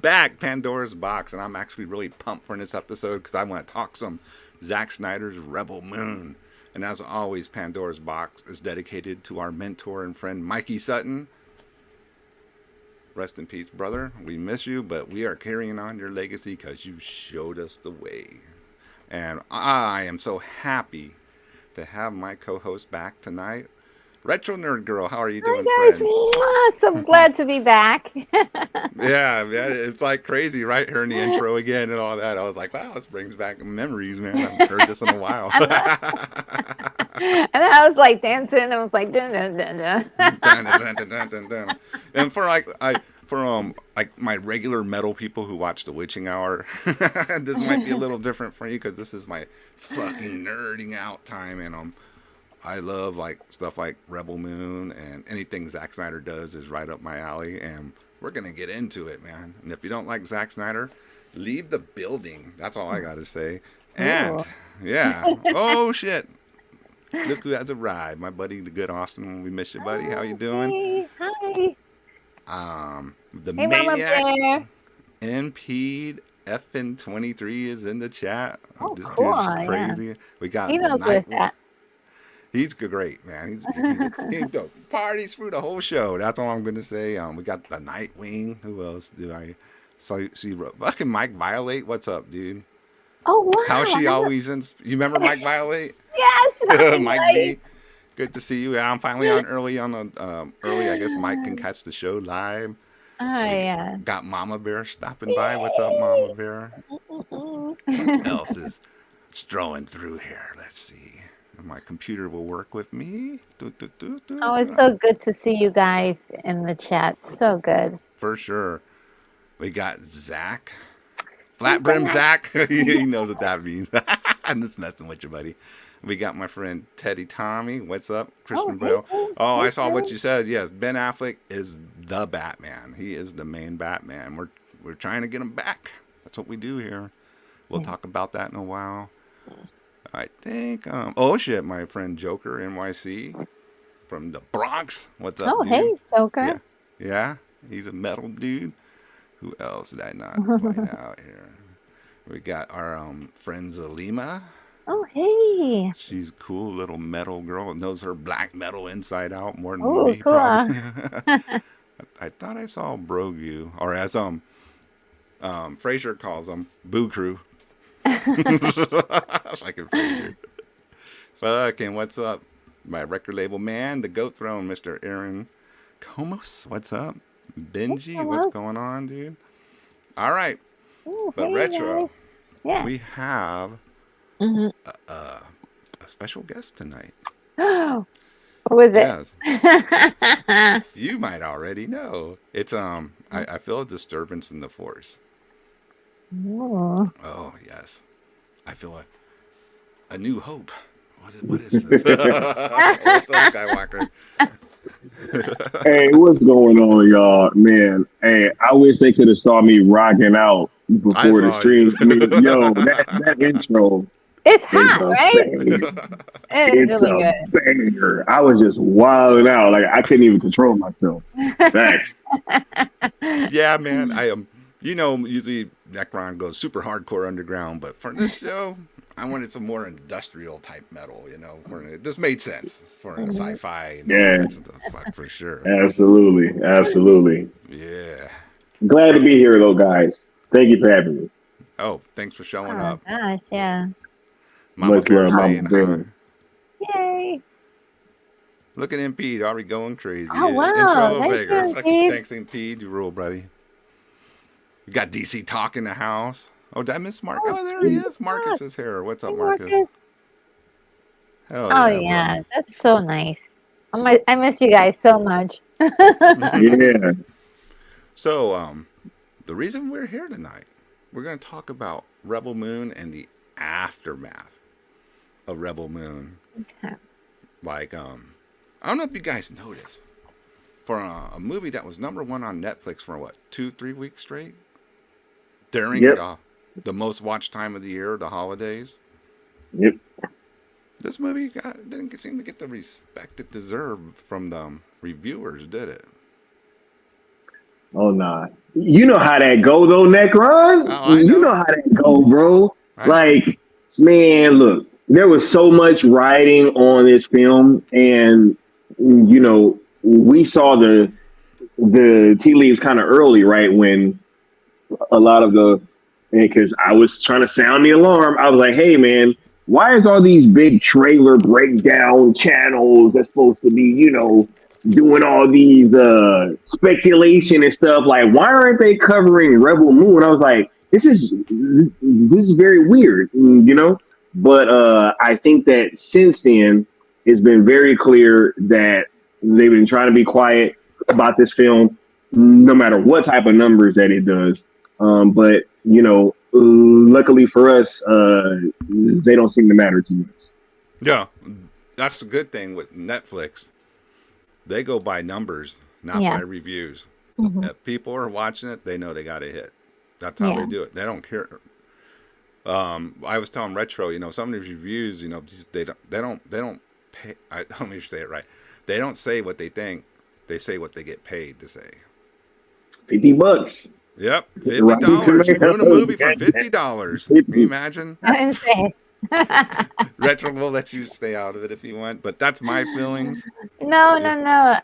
back, Pandora's Box, and I'm actually really pumped for this episode because I want to talk some Zack Snyder's Rebel Moon. And as always, Pandora's Box is dedicated to our mentor and friend Mikey Sutton. Rest in peace, brother. We miss you, but we are carrying on your legacy because you showed us the way. And I am so happy to have my co-host back tonight. Retro Nerd Girl, how are you doing, Hi guys, friend? so glad to be back. Yeah, it's like crazy, right? Hearing the intro again and all that. I was like, wow, this brings back memories, man. I haven't heard this in a while. And I was like dancing. I was like dun dun dun dun. Dun, dun, dun, dun, dun, dun. And for my regular metal people who watch the Witching Hour, this might be a little different for you because this is my fucking nerding out time, and I love like stuff like Rebel Moon, and anything Zack Snyder does is right up my alley, and we're gonna get into it, man. And if you don't like Zack Snyder, leave the building. That's all I gotta say. And Ooh. yeah, oh shit, look who has arrived, my buddy, the good Austin. We miss you, buddy. How you doing? Hey, hi. The Hey, Mama maniac Bear. NP'd FN23 is in the chat. Oh, This cool. dude's Yeah, crazy. We he got the knows where night. it's at. He's great, man. He parties through the whole show. That's all I'm gonna say. We got the Nightwing. Who else do I see? Fucking Mike Violate. What's up, dude? Oh How wow. she always in? You remember Mike Violate? Yes, Mike nice. V. Good to see you. Yeah, I'm finally on early. I guess Mike can catch the show live. Oh We yeah. got Mama Bear stopping by. What's up, Mama Bear? Who else is strolling through here? Let's see. My computer will work with me. Do, do, do, do, Oh, it's do. so good to see you guys in the chat. So good. For sure. We got Zach. Hey, Flat brim Zach. Zach. He knows what that means. I'm just messing with you, buddy. We got my friend Teddy Tommy. What's up? Oh, Christian hey, Bale. Ted. Oh, Hey, I saw what Ted. you said. Yes, Ben Affleck is the Batman. He is the main Batman. We're trying to get him back. That's what we do here. We'll talk about that in a while. I think. Oh shit, my friend Joker NYC from the Bronx. What's up, Oh, dude? hey, Joker. Yeah, yeah. He's a metal dude. Who else did I not point out here? We got our friend Zalima. Oh, hey. She's a cool little metal girl. Knows her black metal inside out more than Oh, me, probably. cool. I thought I saw Brogu, or as Fraser calls them, Boo Crew. I can figure. Fucking what's up? My record label man, the Goat Throne, Mr. Aaron Comos. What's up? Benji, what's Hello. going on, dude? All right, Oh, but hey, guys. retro, Yeah. we have Mm-hmm. a special guest tonight. Who is it? Yes, you might already know. It's I feel a disturbance in the force. Ooh. Oh yes, I feel a new hope. What is this? What's up, Skywalker? Hey, what's going on, y'all? Man, hey, I wish they could have saw me rocking out I before the saw you. stream. I mean, yo, that intro It's is hot, a right? banger. It is It's really a good. banger. I was just wilding out. Like I couldn't even control myself. Thanks. Yeah, man. I am. Usually Necron goes super hardcore underground, but for this show, I wanted some more industrial type metal. This made sense for a Mhm. sci-fi and all Yeah, that stuff. Fuck for sure. absolutely. Absolutely. Yeah. Glad to be here though, guys. Thank you for having me. Oh, thanks for showing Oh up, gosh, yeah. Mama Much Bear love, Mama saying Bear. hi. Yay. Look at Impede, already going crazy. Oh wow. Intro Thank Vega. you, Fucking Steve. thanks, Impede. You rule, buddy. We got DC Talk in the house. Oh, did I miss Mark? Oh, Oh, there he Steve. is. Ah, Marcus is here. What's hey, up, Marcus? Marcus. Hell Oh yeah, bro. yeah, that's so nice. I miss you guys so much. Yeah. So, the reason we're here tonight, we're going to talk about Rebel Moon and the aftermath of Rebel Moon. Okay. Like, I don't know if you guys noticed, for a movie that was #1 on Netflix for what, 2-3 weeks straight, during Yep. the most watched time of the year, the holidays. Yep. This movie didn't seem to get the respect it deserved from the reviewers, did it? Oh nah. You know how that go though, Necron. Oh, I You know. know how that go, bro. I know. Like, man, look, there was so much writing on this film, and we saw the tea leaves kind of early, right? When a lot of the because I was trying to sound the alarm. I was like, hey man, why is all these big trailer breakdown channels that's supposed to be, doing all these speculation and stuff? Like, why aren't they covering Rebel Moon? I was like, this is very weird, But I think that since then it's been very clear that they've been trying to be quiet about this film, no matter what type of numbers that it does. But luckily for us, they don't seem to matter too much. Yeah, that's a good thing with Netflix. They go by numbers, not by Yeah. reviews. Hmm. If people are watching it, they know they got a hit. That's how they Yeah. do it. They don't care. I was telling Retro, some of these reviews, they don't pay. Let me say it right. They don't say what they think. They say what they get paid to say. $50. Yep, Rotten $50. You ruin a Tomatoes. movie for $50. Can you 50. imagine? I didn't say Retro will let you stay out of it if you want, but that's my feelings. no, Yeah. no, no.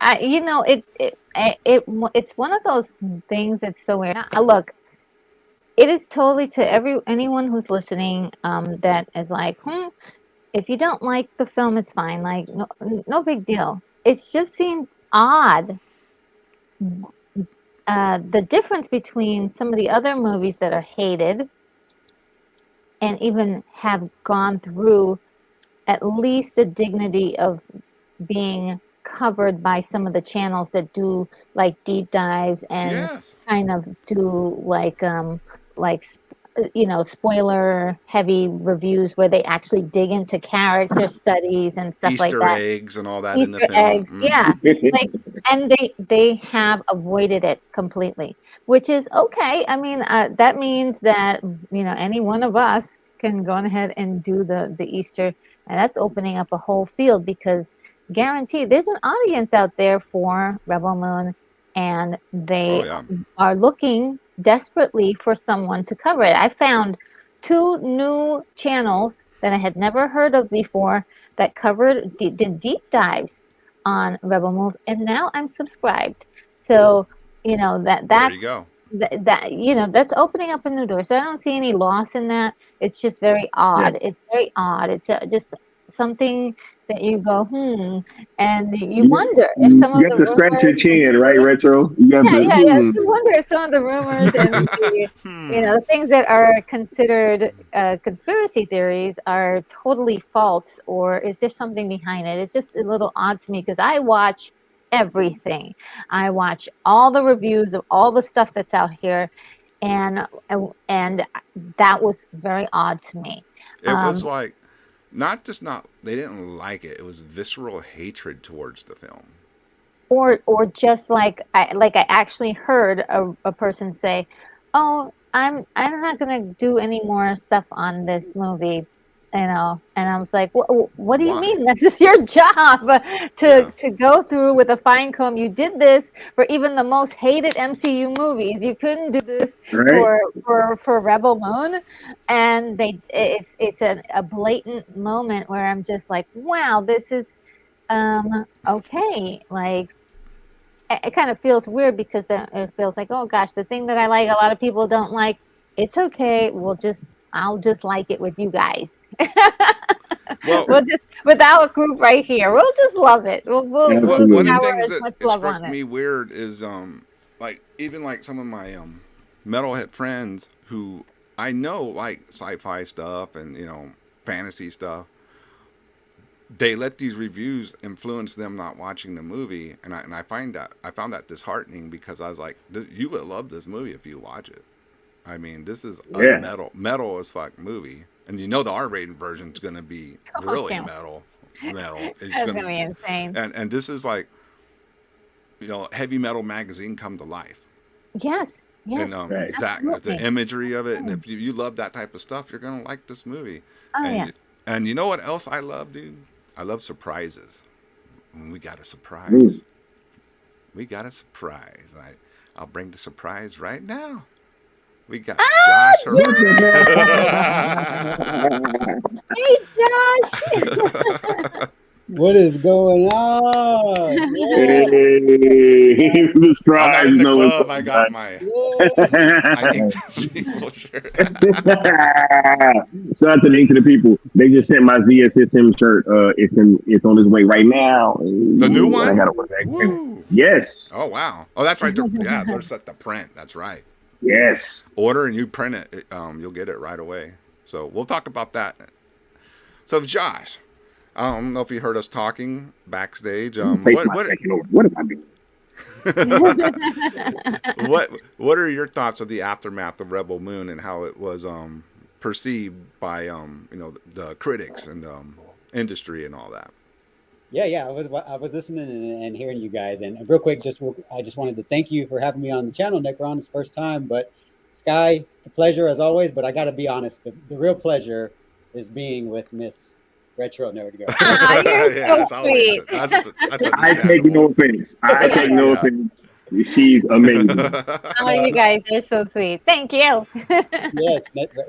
It's one of those things that's so weird. Look, it is totally to anyone who's listening, that is like, if you don't like the film, it's fine. Like, no, no big deal. It's just seemed odd. The difference between some of the other movies that are hated and even have gone through at least the dignity of being covered by some of the channels that do like deep dives and Yes. kind of do like spoiler heavy reviews where they actually dig into character studies and stuff like Easter that. eggs and all that in the Easter film. eggs, yeah. Like, and they have avoided it completely, which is okay. I mean, that means that any one of us can go ahead and do the Easter, and that's opening up a whole field because guaranteed there's an audience out there for Rebel Moon, and Oh they yeah. are looking desperately for someone to cover it. I found two new channels that I had never heard of before that did deep dives on Rebel Move, and now I'm subscribed. So that There you that's go. that's opening up a new door. So I don't see any loss in that. It's just very Yeah. odd. It's very odd. It's just something that you go and you You, wonder if some you of have the to scratch your rumors and chin, right, Retro? You have yeah, to. yeah, yeah. You wonder if some of the rumors and the things that are considered conspiracy theories are totally false, or is there something behind it? It's just a little odd to me because I watch everything. I watch all the reviews of all the stuff that's out here, and and that was very odd to me. It was Um, like not they didn't like it. It was visceral hatred towards the film. or just like I actually heard a person say, "Oh, I'm not gonna do any more stuff on this movie," and I was like, "What do you Why? mean? This is your job Yeah. to go through with a fine comb. You did this for even the most hated MCU movies. You couldn't do this Right? for Rebel Moon." And it's a blatant moment where I'm just like, "Wow, this is." Okay, like it kind of feels weird because it feels like, oh gosh, the thing that I like, a lot of people don't like. It's okay. I'll just like it with you guys. Well, We'll just with our group right here. We'll just love it. We'll one of Absolutely. the shower things as that much it love struck on it. me weird is like even like some of my metalhead friends who I know like sci-fi stuff and fantasy stuff. They let these reviews influence them not watching the movie, and I found that disheartening because I was like, you would love this movie if you watch it. I mean, this is a Yeah. metal as fuck movie, and the R-rated version is gonna be Oh, really can't. metal. It's That's gonna gonna be insane. and this is like heavy metal magazine come to life, Yes, and yes, Right. Zach, the absolutely. imagery of it, and Mm. if you love that type of stuff, you're gonna like this movie, Oh yeah. and and you know what else I love, dude? I love surprises. We got a Mm. surprise. We got a surprise. I'll bring the surprise right now. We got Ah, Josh. What hey, Josh. What is going on? Yeah, Hey, the I'm not scribes in the know club. what's I up, got my I yeah. inked the people shirt. Shout out to the people. They just sent my ZSSM shirt. It's on its way right now. The new Ooh, I one? gotta wear that. Woo! Yes, Oh wow! Oh, that's right. They're set to print. That's right. yes. Order and you print it. You'll get it right away. So we'll talk about that. So Josh, I don't know if you heard us talking backstage. Face my second over. What am I doing? What are your thoughts of the aftermath of Rebel Moon and how it was perceived by the critics and industry and all that? Yeah. I was listening and hearing you guys, and real quick, I just wanted to thank you for having me on the channel, Necron. It's first time, but Sky, it's a pleasure as always. But I got to be honest, the real pleasure is being with Miss Retro Nerd Girl. Ah, you're Yeah, so that's always sweet. that's I take no understandable. offense. I take no Yeah. offense. She's amazing. Oh, you guys are so sweet. Thank you. Yes,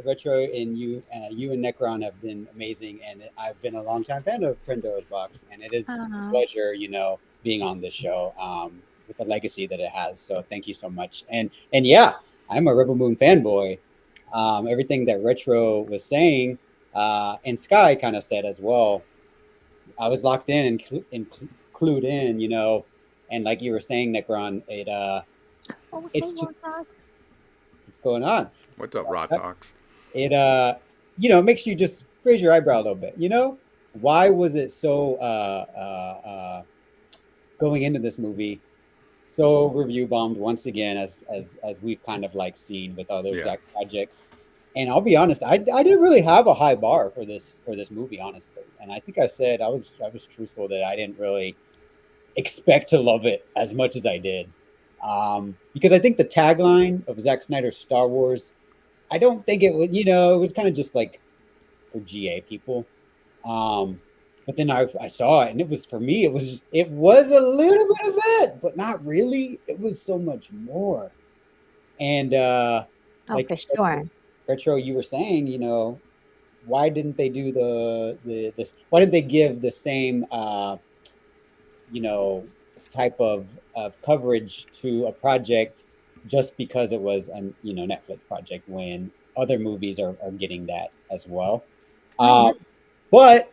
Retro and you and Necron have been amazing, and I've been a long time fan of Pandora's Box, and it is a Aw. pleasure, being on this show with the legacy that it has. So thank you so much, and yeah, I'm a Rebel Moon fanboy. Everything that Retro was saying, and Sky kind of said as well. I was locked in and clued in, and like you were saying, Necron, Oh, hey, it's just Walter. what's going on. What's up, Raw Talks? It makes you just raise your eyebrow a little bit. Why was it so going into this movie so review bombed once again, as we've kind of like seen with other Yeah. Zack projects? And I'll be honest, I didn't really have a high bar for this movie, honestly. And I think I said I was truthful that I didn't really expect to love it as much as I did, because I think the tagline of Zack Snyder's Star Wars, I don't think it was, it was kind of just like for GA people. But then I saw it, and it was, for me, it was a little bit of it, but not really. It was so much more. And Oh, for sure. Retro, you were saying, why didn't they do this? Why didn't they give the same, type of coverage to a project just because it was a Netflix project when other movies are getting that as well? But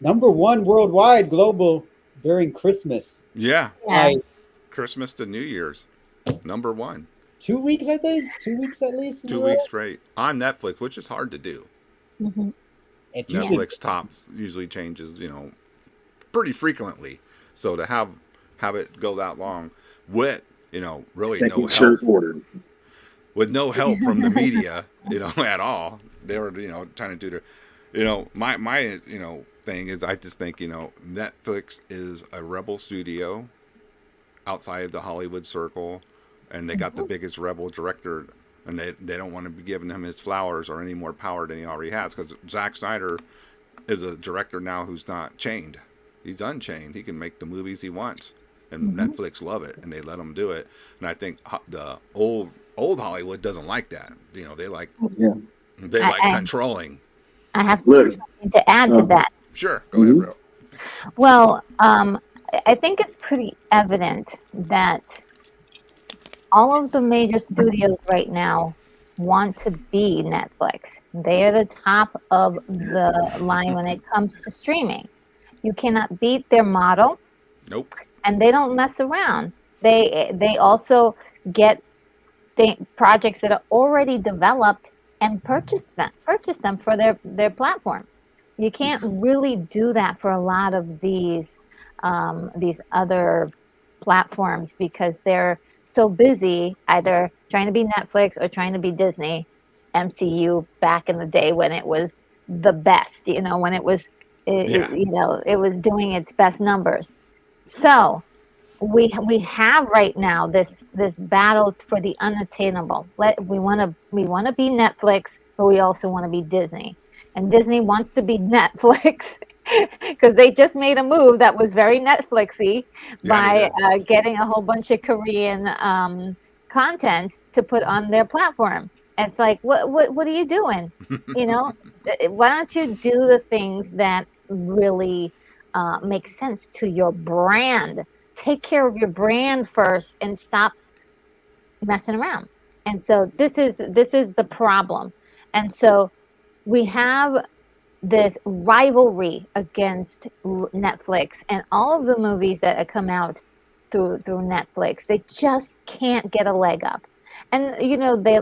#1 worldwide, global during Christmas. Yeah, Yeah. Like Christmas to New Year's, #1. 2 weeks, I think. 2 weeks at least. 2 weeks straight on Netflix, which is hard to do. Mm-hmm. It usually, Netflix tops usually changes, pretty frequently. So to have it go that long with, really no Second help, shirt ordered. with no help from the media, at all. They were, trying to do my thing is, I just think, Netflix is a rebel studio outside of the Hollywood circle, and they got the biggest rebel director, and they don't want to be giving him his flowers or any more power than he already has, because Zack Snyder is a director now who's not chained. He's unchained. He can make the movies he wants, and Netflix love it, and they let him do it. And I think the old Hollywood doesn't like that. They like Yeah. controlling. I have Look. something to add to that. Sure, go ahead, bro. Well, I think it's pretty evident that all of the major studios right now want to be Netflix. They are the top of the line when it comes to streaming. You cannot beat their model, Nope. and they don't mess around. They also get projects that are already developed and purchase them for their platform. You can't really do that for a lot of these other platforms, because they're so busy either trying to be Netflix or trying to be Disney, MCU back in the day when it was the best, when it was, it was doing its best numbers. So we have right now this battle for the unattainable. We want to be Netflix, but we also want to be Disney. And Disney wants to be Netflix because they just made a move that was very Netflixy by getting a whole bunch of Korean content to put on their platform. And it's like, what are you doing? You know, why don't you do the things that really make sense to your brand? Take care of your brand first and stop messing around. And so this is the problem. And so we have this rivalry against Netflix, and all of the movies that have come out through Netflix, they just can't get a leg up. And you know, they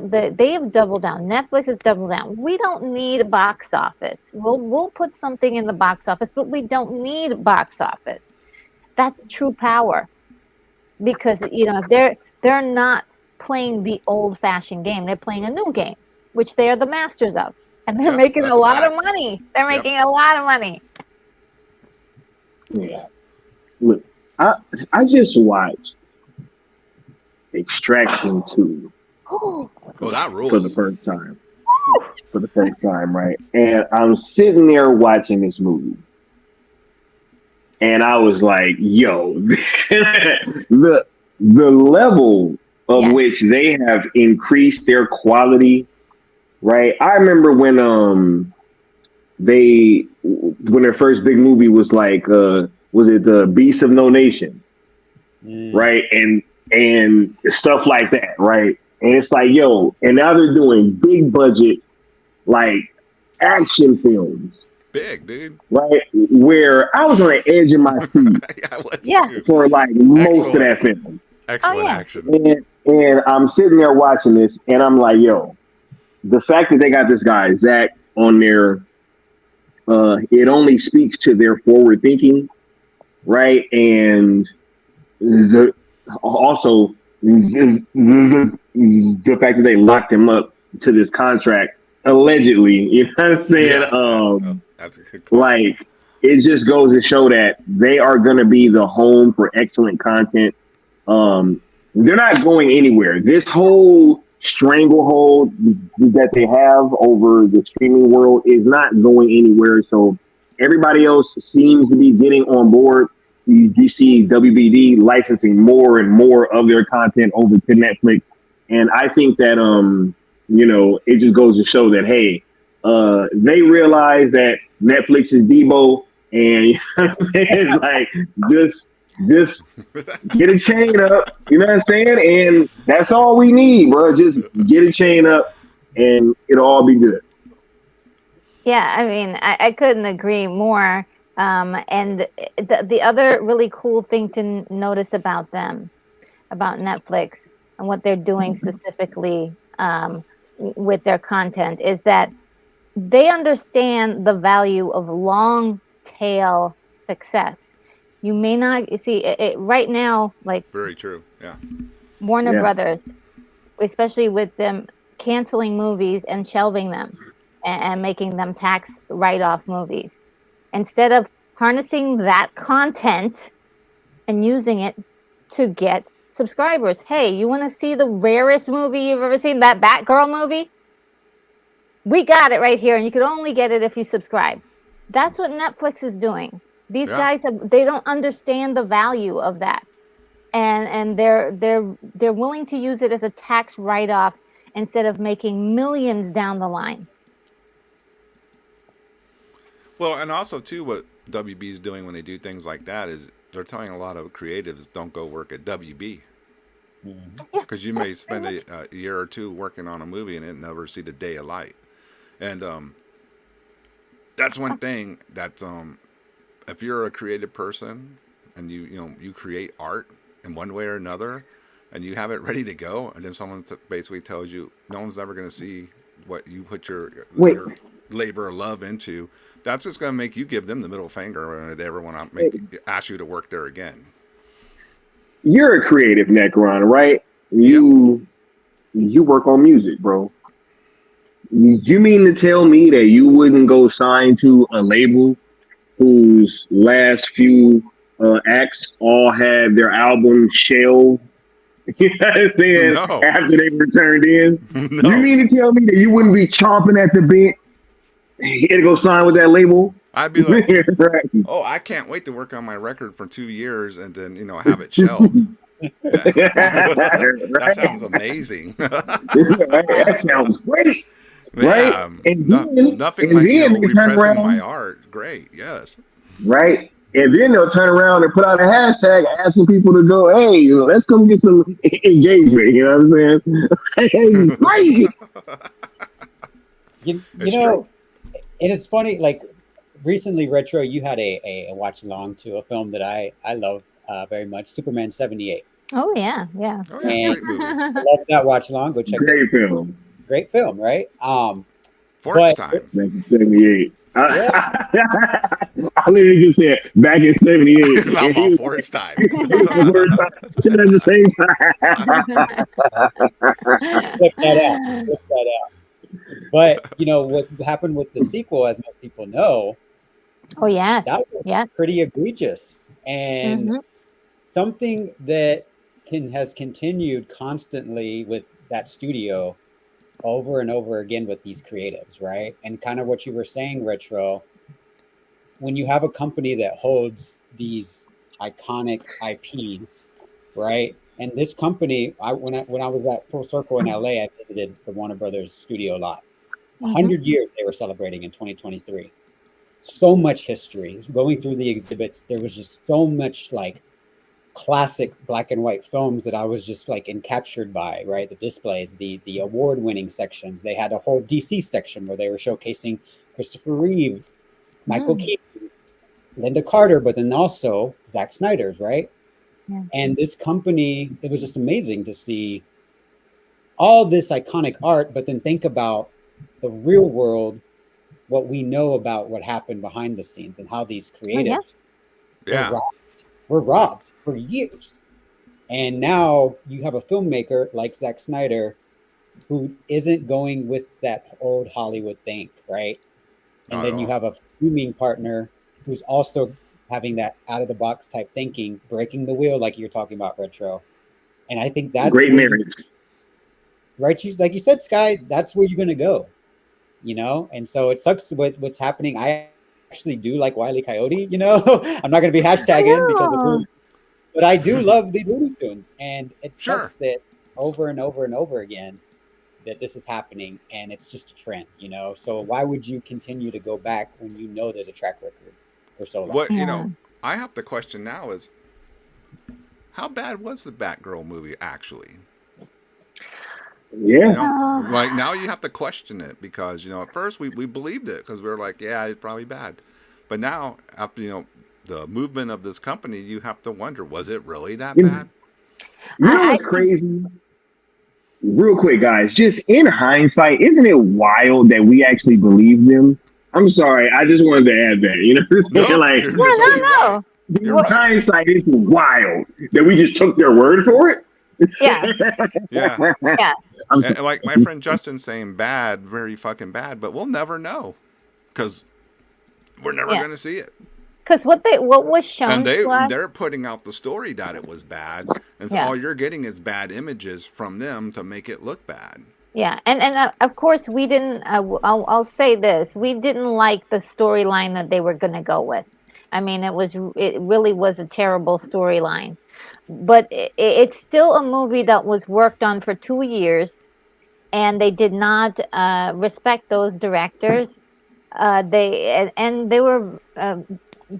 have doubled down. Netflix has doubled down. We don't need a box office. We'll put something in the box office, but we don't need box office. That's true power, because you know they're not playing the old-fashioned game. They're playing a new game, which they are the masters of, and they're making a lot of money. They're making a lot of money. Yeah. Look, I just watched Extraction 2 Oh, that rules. for the first time. For the first time, right? And I'm sitting there watching this movie. And I was like, yo, the level of which they have increased their quality, right? I remember when their first big movie was like was it the Beast of No Nation? Right? And stuff like that, right? And it's like, yo, and now they're doing big budget like action films. Big, dude. Right? Where I was on the edge of my seat for like most of that film. Excellent action. And I'm sitting there watching this, and I'm like, yo, the fact that they got this guy, Zack, on there, it only speaks to their forward thinking, right? And also the fact that they locked him up to this contract, allegedly, you know what I'm saying? That's a good call. Like, it just goes to show that they are going to be the home for excellent content. They're not going anywhere. This whole stranglehold that they have over the streaming world is not going anywhere. So everybody else seems to be getting on board. You see WBD licensing more and more of their content over to Netflix. And I think that, you know, it just goes to show that, hey, they realize that Netflix is Debo, and you know what I'm saying? It's like, just get a chain up, you know what I'm saying? And that's all we need, bro. Just get a chain up and it'll all be good. Yeah, I mean, I couldn't agree more. And the other really cool thing to notice about them, about Netflix and what they're doing specifically with their content, is that they understand the value of long tail success. You may not see it right now, like very true. Yeah. Warner Brothers, especially with them canceling movies and shelving them and making them tax write-off movies, instead of harnessing that content and using it to get subscribers. Hey, you want to see the rarest movie you've ever seen? That Batgirl movie? We got it right here, and you can only get it if you subscribe. That's what Netflix is doing. These guys they don't understand the value of that, and they're willing to use it as a tax write-off instead of making millions down the line. Well, and also too, what WB is doing when they do things like that is they're telling a lot of creatives, don't go work at WB. Because you may spend a year or two working on a movie and it never see the day of light. And that's one thing that if you're a creative person and you create art in one way or another and you have it ready to go, and then someone basically tells you no one's ever going to see what you put your labor of love into, that's just going to make you give them the middle finger when they ever want to ask you to work there again. You're a creative, Necron, right? You work on music, bro. You mean to tell me that you wouldn't go sign to a label whose last few acts all had their album shelved? You know what I'm saying? No. After they were turned in? No. You mean to tell me that you wouldn't be chomping at the bit to go sign with that label? I'd be like, Right. oh, I can't wait to work on my record for 2 years and then, have it shelved. That sounds amazing. That sounds great, right? Yeah, nothing And like then they turn repressing my around, art. Great, yes. right? And then they'll turn around and put out a hashtag asking people to go, hey, let's come get some engagement. You know what I'm saying? It's crazy. You It's true. know, and it's funny, like recently, Retro, you had a watch along to a film that I love very much, Superman 78. Oh yeah, yeah. Oh yeah, And great movie. I love that watch along. Go check that. Great film. Great film, right? Forks But time. Back in 78. yeah, I literally just said back in 78. I'm And all he was Forks time. the first time. Said it at the same time. flip that out. Flip that out. But what happened with the sequel, as most people know, Oh yes, that was yes. pretty egregious and Hmm. something that has continued constantly with that studio over and over again with these creatives, right? And kind of what you were saying, Retro, when you have a company that holds these iconic IPs, right? And this company, when I was at Full Circle in LA, I visited the Warner Brothers studio lot. Hmm. 100 years they were celebrating in 2023. So much history. Going through the exhibits, there was just so much like classic black and white films that I was just like encaptured by, right? The displays, the award-winning sections. They had a whole DC section where they were showcasing Christopher Reeve, Michael Mm. Keaton, Linda Carter, but then also Zack Snyder's, right? Yeah. And this company, it was just amazing to see all this iconic art, but then think about the real world, what we know about what happened behind the scenes and how these Oh yeah. creatives Yeah. were robbed for years. And now you have a filmmaker like Zack Snyder who isn't going with that old Hollywood thing, right? And Not at then you all. have a streaming partner who's also having that out of the box type thinking, breaking the wheel, like you're talking about, Retro. And I think that's Great where you, marriage. right? Like you said, Sky, that's where you're going to go, And so it sucks with what's happening. I actually do like Wile E. Coyote, I'm not going to be I hashtagging because of know. who, but I do love the Looney Tunes. And it Sure. sucks that over and over and over again that this is happening and it's just a trend, So why would you continue to go back when you know there's a track record for so long? What Yeah. I have the question now is, how bad was the Batgirl movie actually? Yeah. Like now you have to question it because at first we believed it because we were like, yeah, it's probably bad, but now after the movement of this company, you have to wonder, was it really that You, bad? you know I what's think. crazy? Real quick, guys, just in hindsight, isn't it wild that we actually believed them? I'm sorry, I just wanted to add that. You know what I'm saying? Nope, Like, you're Yeah. totally No. right. No. in What? hindsight, it's wild that we just took their word for it. Yeah. Yeah, Yeah. I'm and sorry. like my friend Justin saying bad, very fucking bad, but we'll never know because we're never Yeah. gonna see it. Because what was And shown to us. they're putting out the story that it was bad, and so Yeah. all you're getting is bad images from them to make it look bad. Yeah, and of course we didn't. I'll say this: we didn't like the storyline that they were going to go with. I mean, it really was a terrible storyline, but it's still a movie that was worked on for 2 years, and they did not respect those directors. And they were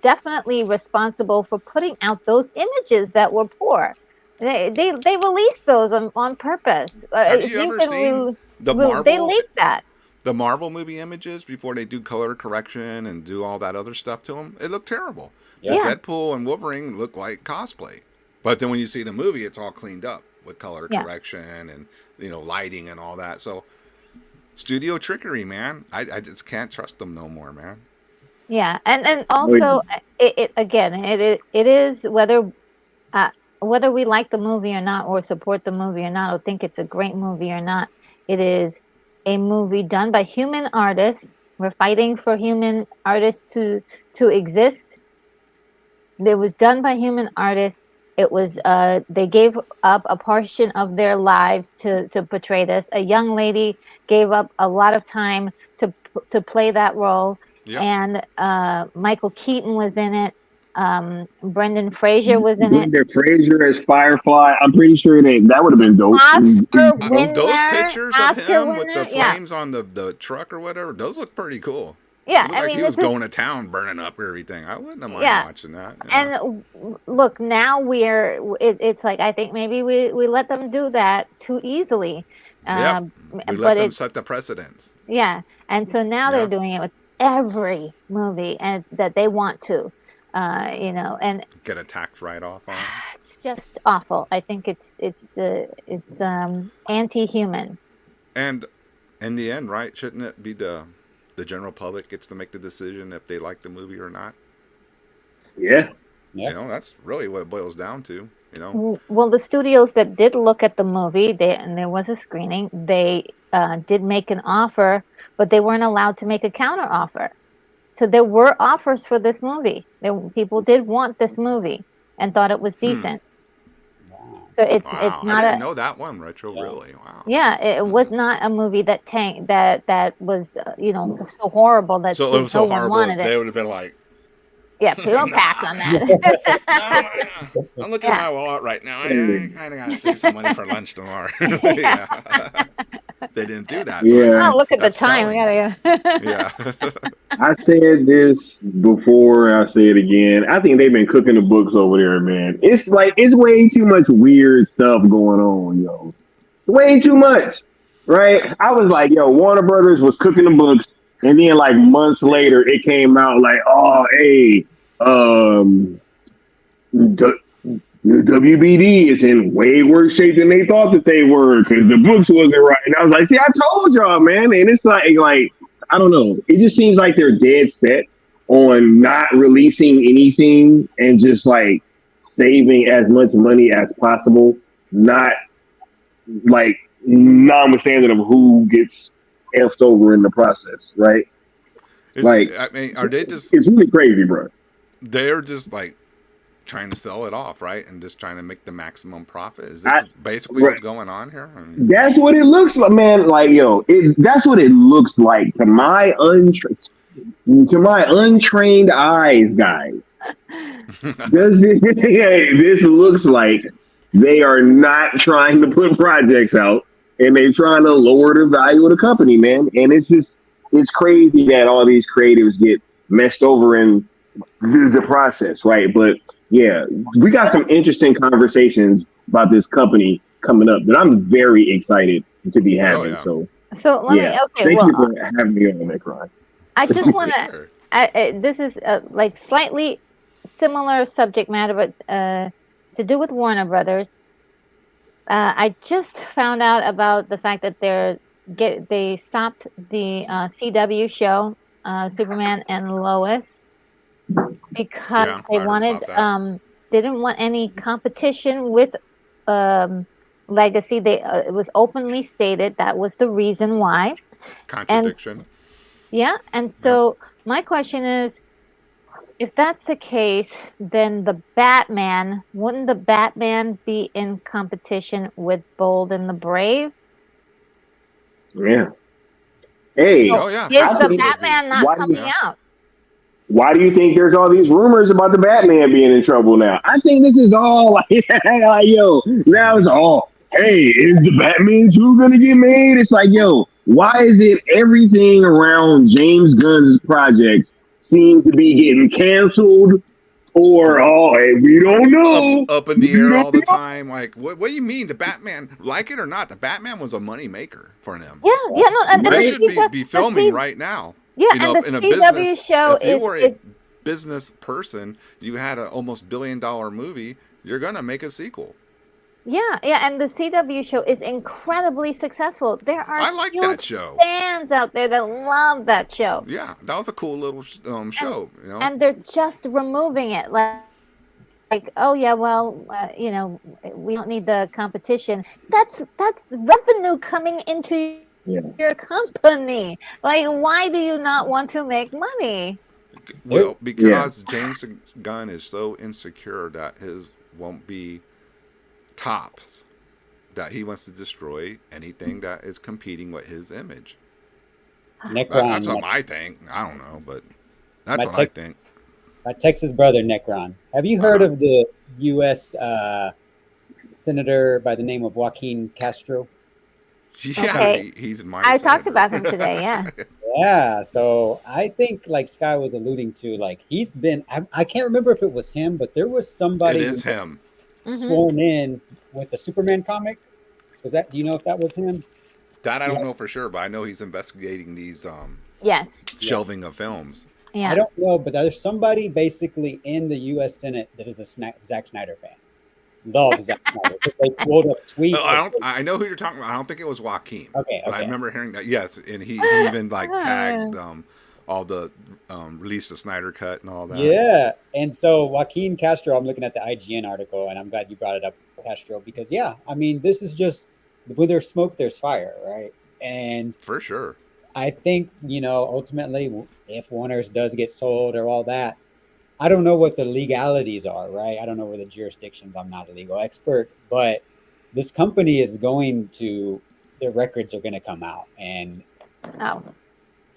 definitely responsible for putting out those images that were poor. They released those on purpose. Have If you you ever can, seen the they Marvel leaked that. the Marvel movie images before they do color correction and do all that other stuff to them? It looked terrible. The Yeah. Yeah, Deadpool and Wolverine look like cosplay, but then when you see the movie, it's all cleaned up with color yeah, correction and lighting and all that. So studio trickery, man. I just can't trust them no more, man. yeah, and also it again it is uh, whether we like the movie or not, or support the movie or not, or think it's a great movie or not. It is a movie done by human artists. We're fighting for human artists to exist. It was done by human artists. It was they gave up a portion of their lives to portray this. A young lady gave up a lot of time to play that role, Yep. and Michael Keaton was in it. Brendan Fraser was in it. Brendan Fraser as Firefly. I'm pretty sure that would have been dope. Oscar Those winner. pictures of Oscar him with winner. the Yeah. flames on the truck or whatever, those look pretty cool. Yeah, It looked like he was going to town, burning up everything. I wouldn't have mind watching that. Yeah. And look, now it's like I think maybe we let them do that too easily. Yep. We let them set the precedents. Yeah, and so now they're doing it with every movie and that they want to, and get a tax write-off on. It's just awful. I think it's anti-human. And in the end, right? Shouldn't it be the general public gets to make the decision if they like the movie or not? Yeah. That's really what it boils down to. Well, the studios that did look at the movie, and there was a screening, they did make an offer, but they weren't allowed to make a counter offer. So there were offers for this movie. People did want this movie and thought it was decent. Wow. So it's not. I didn't know that one, Retro. Yeah. Really? Wow. Yeah, it was not a movie that was so horrible that so it was so horrible. Wanted it. They would have been like, yeah, people pass on that. I'm looking at my wallet right now. I kind of got to save some money for lunch tomorrow. Yeah. They didn't do that. So yeah. Oh, look at the time. We gotta go. Yeah. I said this before. I say it again. I think they've been cooking the books over there, man. It's way too much weird stuff going on, yo. Way too much, right? I was like, yo, Warner Brothers was cooking the books, and then like months later, it came out like, oh, hey, the WBD is in way worse shape than they thought that they were because the books wasn't right. And I was like, see, I told y'all, man. And it's like I don't know. It just seems like they're dead set on not releasing anything and just like saving as much money as possible, not like notwithstanding of who gets effed over in the process, right? Are they just? It's really crazy, bro. They're just like trying to sell it off, right? And just trying to make the maximum profit. Is this basically what's going on here? I mean, that's what it looks like, man. Like, yo, that's what it looks like to my untrained eyes, guys. This looks like they are not trying to put projects out, and they're trying to lower the value of the company, man. And it's crazy that all these creatives get messed over in the process, right? But yeah, we got some interesting conversations about this company coming up that I'm very excited to be having. So let me. Okay, thank you for having me on that, Ron. I just want to. This is like slightly similar subject matter, but to do with Warner Brothers. I just found out about the fact that they stopped the CW show, Superman and Lois, because they wanted they didn't want any competition with Legacy. It was openly stated that was the reason why. Contradiction. And so my question is, if that's the case, then wouldn't the Batman be in competition with Bold and the Brave? Yeah. Hey. So is the Batman not coming out? Why do you think there's all these rumors about the Batman being in trouble now? I think this is all like yo, now it's all, hey, is the Batman 2 gonna get made? It's like, yo, why is it everything around James Gunn's projects seem to be getting canceled or we don't know. Up in the air all the time. Like, what do you mean? The Batman, like it or not, the Batman was a money maker for them. And they should be filming right now. Yeah, and the CW show if you were a business person, you had an almost $1 billion movie, you're gonna make a sequel. Yeah, and the CW show is incredibly successful. There are that show. Fans out there that love that show. Yeah, that was a cool little show. And they're just removing it, like oh yeah, well, we don't need the competition. That's revenue coming into your company. Like, why do you not want to make money? Well, because James Gunn is so insecure that his won't be tops, that he wants to destroy anything that is competing with his image. That's what I think. I don't know, but that's what I think. My Texas brother Necron. Have you heard of the U.S. Senator by the name of Joaquin Castro? Yeah, Okay. he's my I talked senator. about him today. Yeah. Yeah, so I think like Sky was alluding to, like he's been. I can't remember if it was him, but there was It somebody is him. Hmm. sworn in with the Superman comic. Was that? Do you know if that was him? That I Yeah. don't know for sure, but I know he's investigating these Yes. shelving of films. Yeah. I don't know, but there's somebody basically in the U.S. Senate that is a Zack Snyder fan. Love Zack Snyder. They quote up tweets. I know who you're talking about. I don't think it was Joaquin. Okay, But I okay. remember hearing that. Yes, and he even like tagged all the release the Snyder cut and all that. Yeah, and so Joaquin Castro, I'm looking at the IGN article, and I'm glad you brought it up, Castro, because yeah, I mean, this is just where there's smoke, there's fire, right? And For sure. I think, ultimately, if Warner's does get sold or all that, I don't know what the legalities are, right? I don't know where the jurisdictions. I'm not a legal expert, but this company is their records are going to come out, and Oh.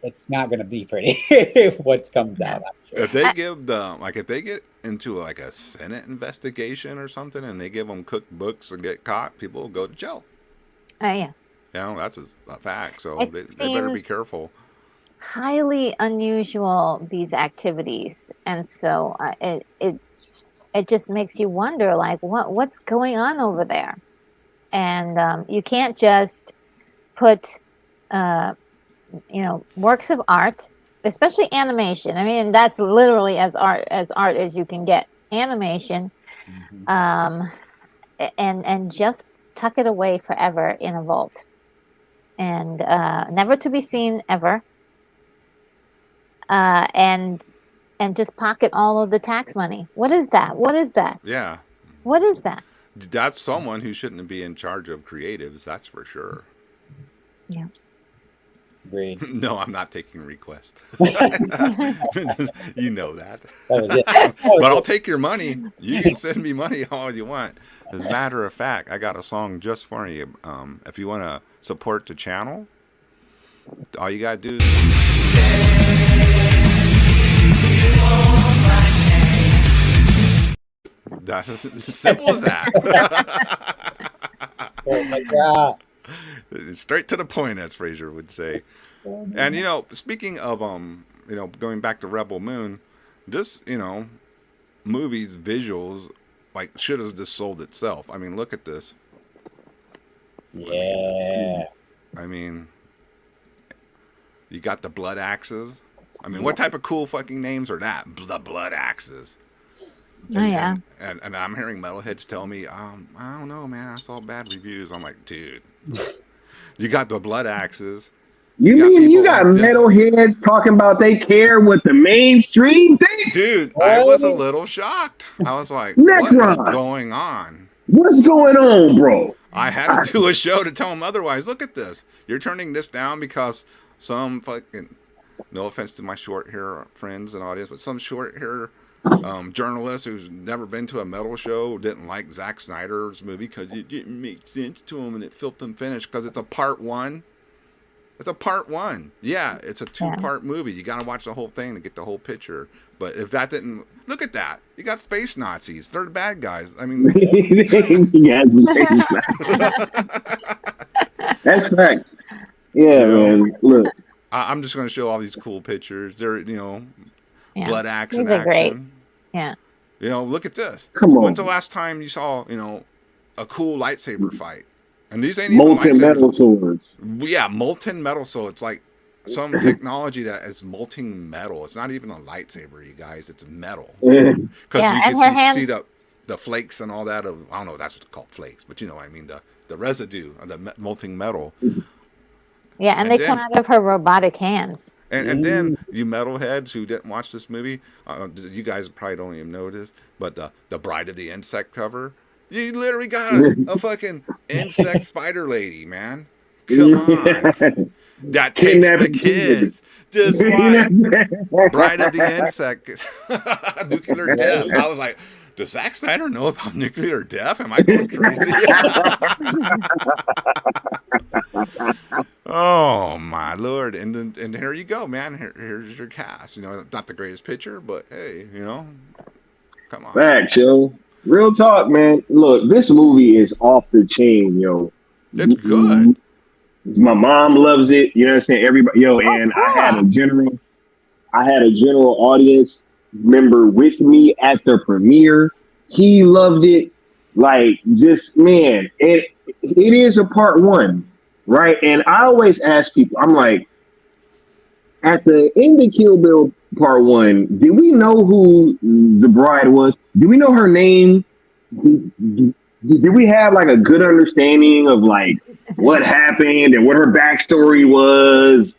it's not going to be pretty if what comes out. I'm sure. If they give if they get into like a Senate investigation or something and they give them cookbooks and get caught, people will go to jail. Yeah. That's a fact. So It they better be seems- careful. Highly unusual, these activities, and so it just makes you wonder, like what's going on over there, and you can't just put works of art, especially animation. I mean, that's literally as art as you can get. Animation, Mhm. and just tuck it away forever in a vault, and never to be seen ever. And just pocket all of the tax money. What is that? What is that? Yeah. What is that? That's someone who shouldn't be in charge of creatives, that's for sure. Yeah. Agreed. No, I'm not taking requests. You know that. That was it. That was But I'll it. take your money. You can send me money all you want. As a matter of fact, I got a song just for you. If you want to support the channel, all you got to do is... That's as simple as that. Like, yeah. Straight to the point, as Fraser would say. And speaking of going back to Rebel Moon, this movie's visuals like should have just sold itself. I mean, look at this. Yeah. I mean, you got the blood axes. I mean, what type of cool fucking names are that? The blood axes. Oh yeah. And I'm hearing metalheads tell me, I don't know, man. I saw bad reviews. I'm like, dude, you got the blood axes. You got mean you people got like this- metalheads talking about they care what the mainstream thinks? Dude, I was a little shocked. I was like, what is Necron. going on? What's going on, bro? I had to do a show to tell them otherwise. Look at this. You're turning this down because some fucking, no offense to my short hair friends and audience, but some short hair journalist who's never been to a metal show didn't like Zack Snyder's movie because it didn't make sense to him and it felt unfinished because it's a part one. It's a part one. Yeah, it's a two-part movie. You got to watch the whole thing to get the whole picture. But if that didn't... Look at that. You got space Nazis. They're the bad guys. I mean... Yeah, that's facts. Yeah, man. Look. I'm just going to show all these cool pictures. They're, Yeah. blood axe These in are great. action. Yeah. Look at this. Come on. When's the last time you saw, a cool lightsaber fight? And these ain't even Molten lightsabers. metal swords. Yeah, molten metal. So it's like some technology that is molten metal. It's not even a lightsaber, you guys. It's metal. Because Yeah, you and her can hands- see the flakes and all that. I don't know if that's what they're called, flakes. But I mean, the residue of the molten metal. Yeah, and And they then- come out of her robotic hands. And then you metalheads who didn't watch this movie, you guys probably don't even know this, but the Bride of the Insect cover, you literally got a fucking insect spider lady, man. Come on. That takes the kids. Just like Bride of the Insect. Nuclear death. I was like, Does Zack Snyder know about nuclear death? Am I going crazy? Oh my lord! And then and here you go, man. Here's your cast. You know, not the greatest picture, but hey, you know, come on. Facts, yo. Real talk, man. Look, this movie is off the chain, yo. It's good. My mom loves it. You know what I'm saying? Everybody, yo, Oh, and cool. I had a general audience member with me at the premiere. He loved it. Like, just man, it is a part one, right? And I always ask people, I'm like, at the end of Kill Bill Part One, did we know who the bride was? Do we know her name? Did we have like a good understanding of like what happened and what her backstory was?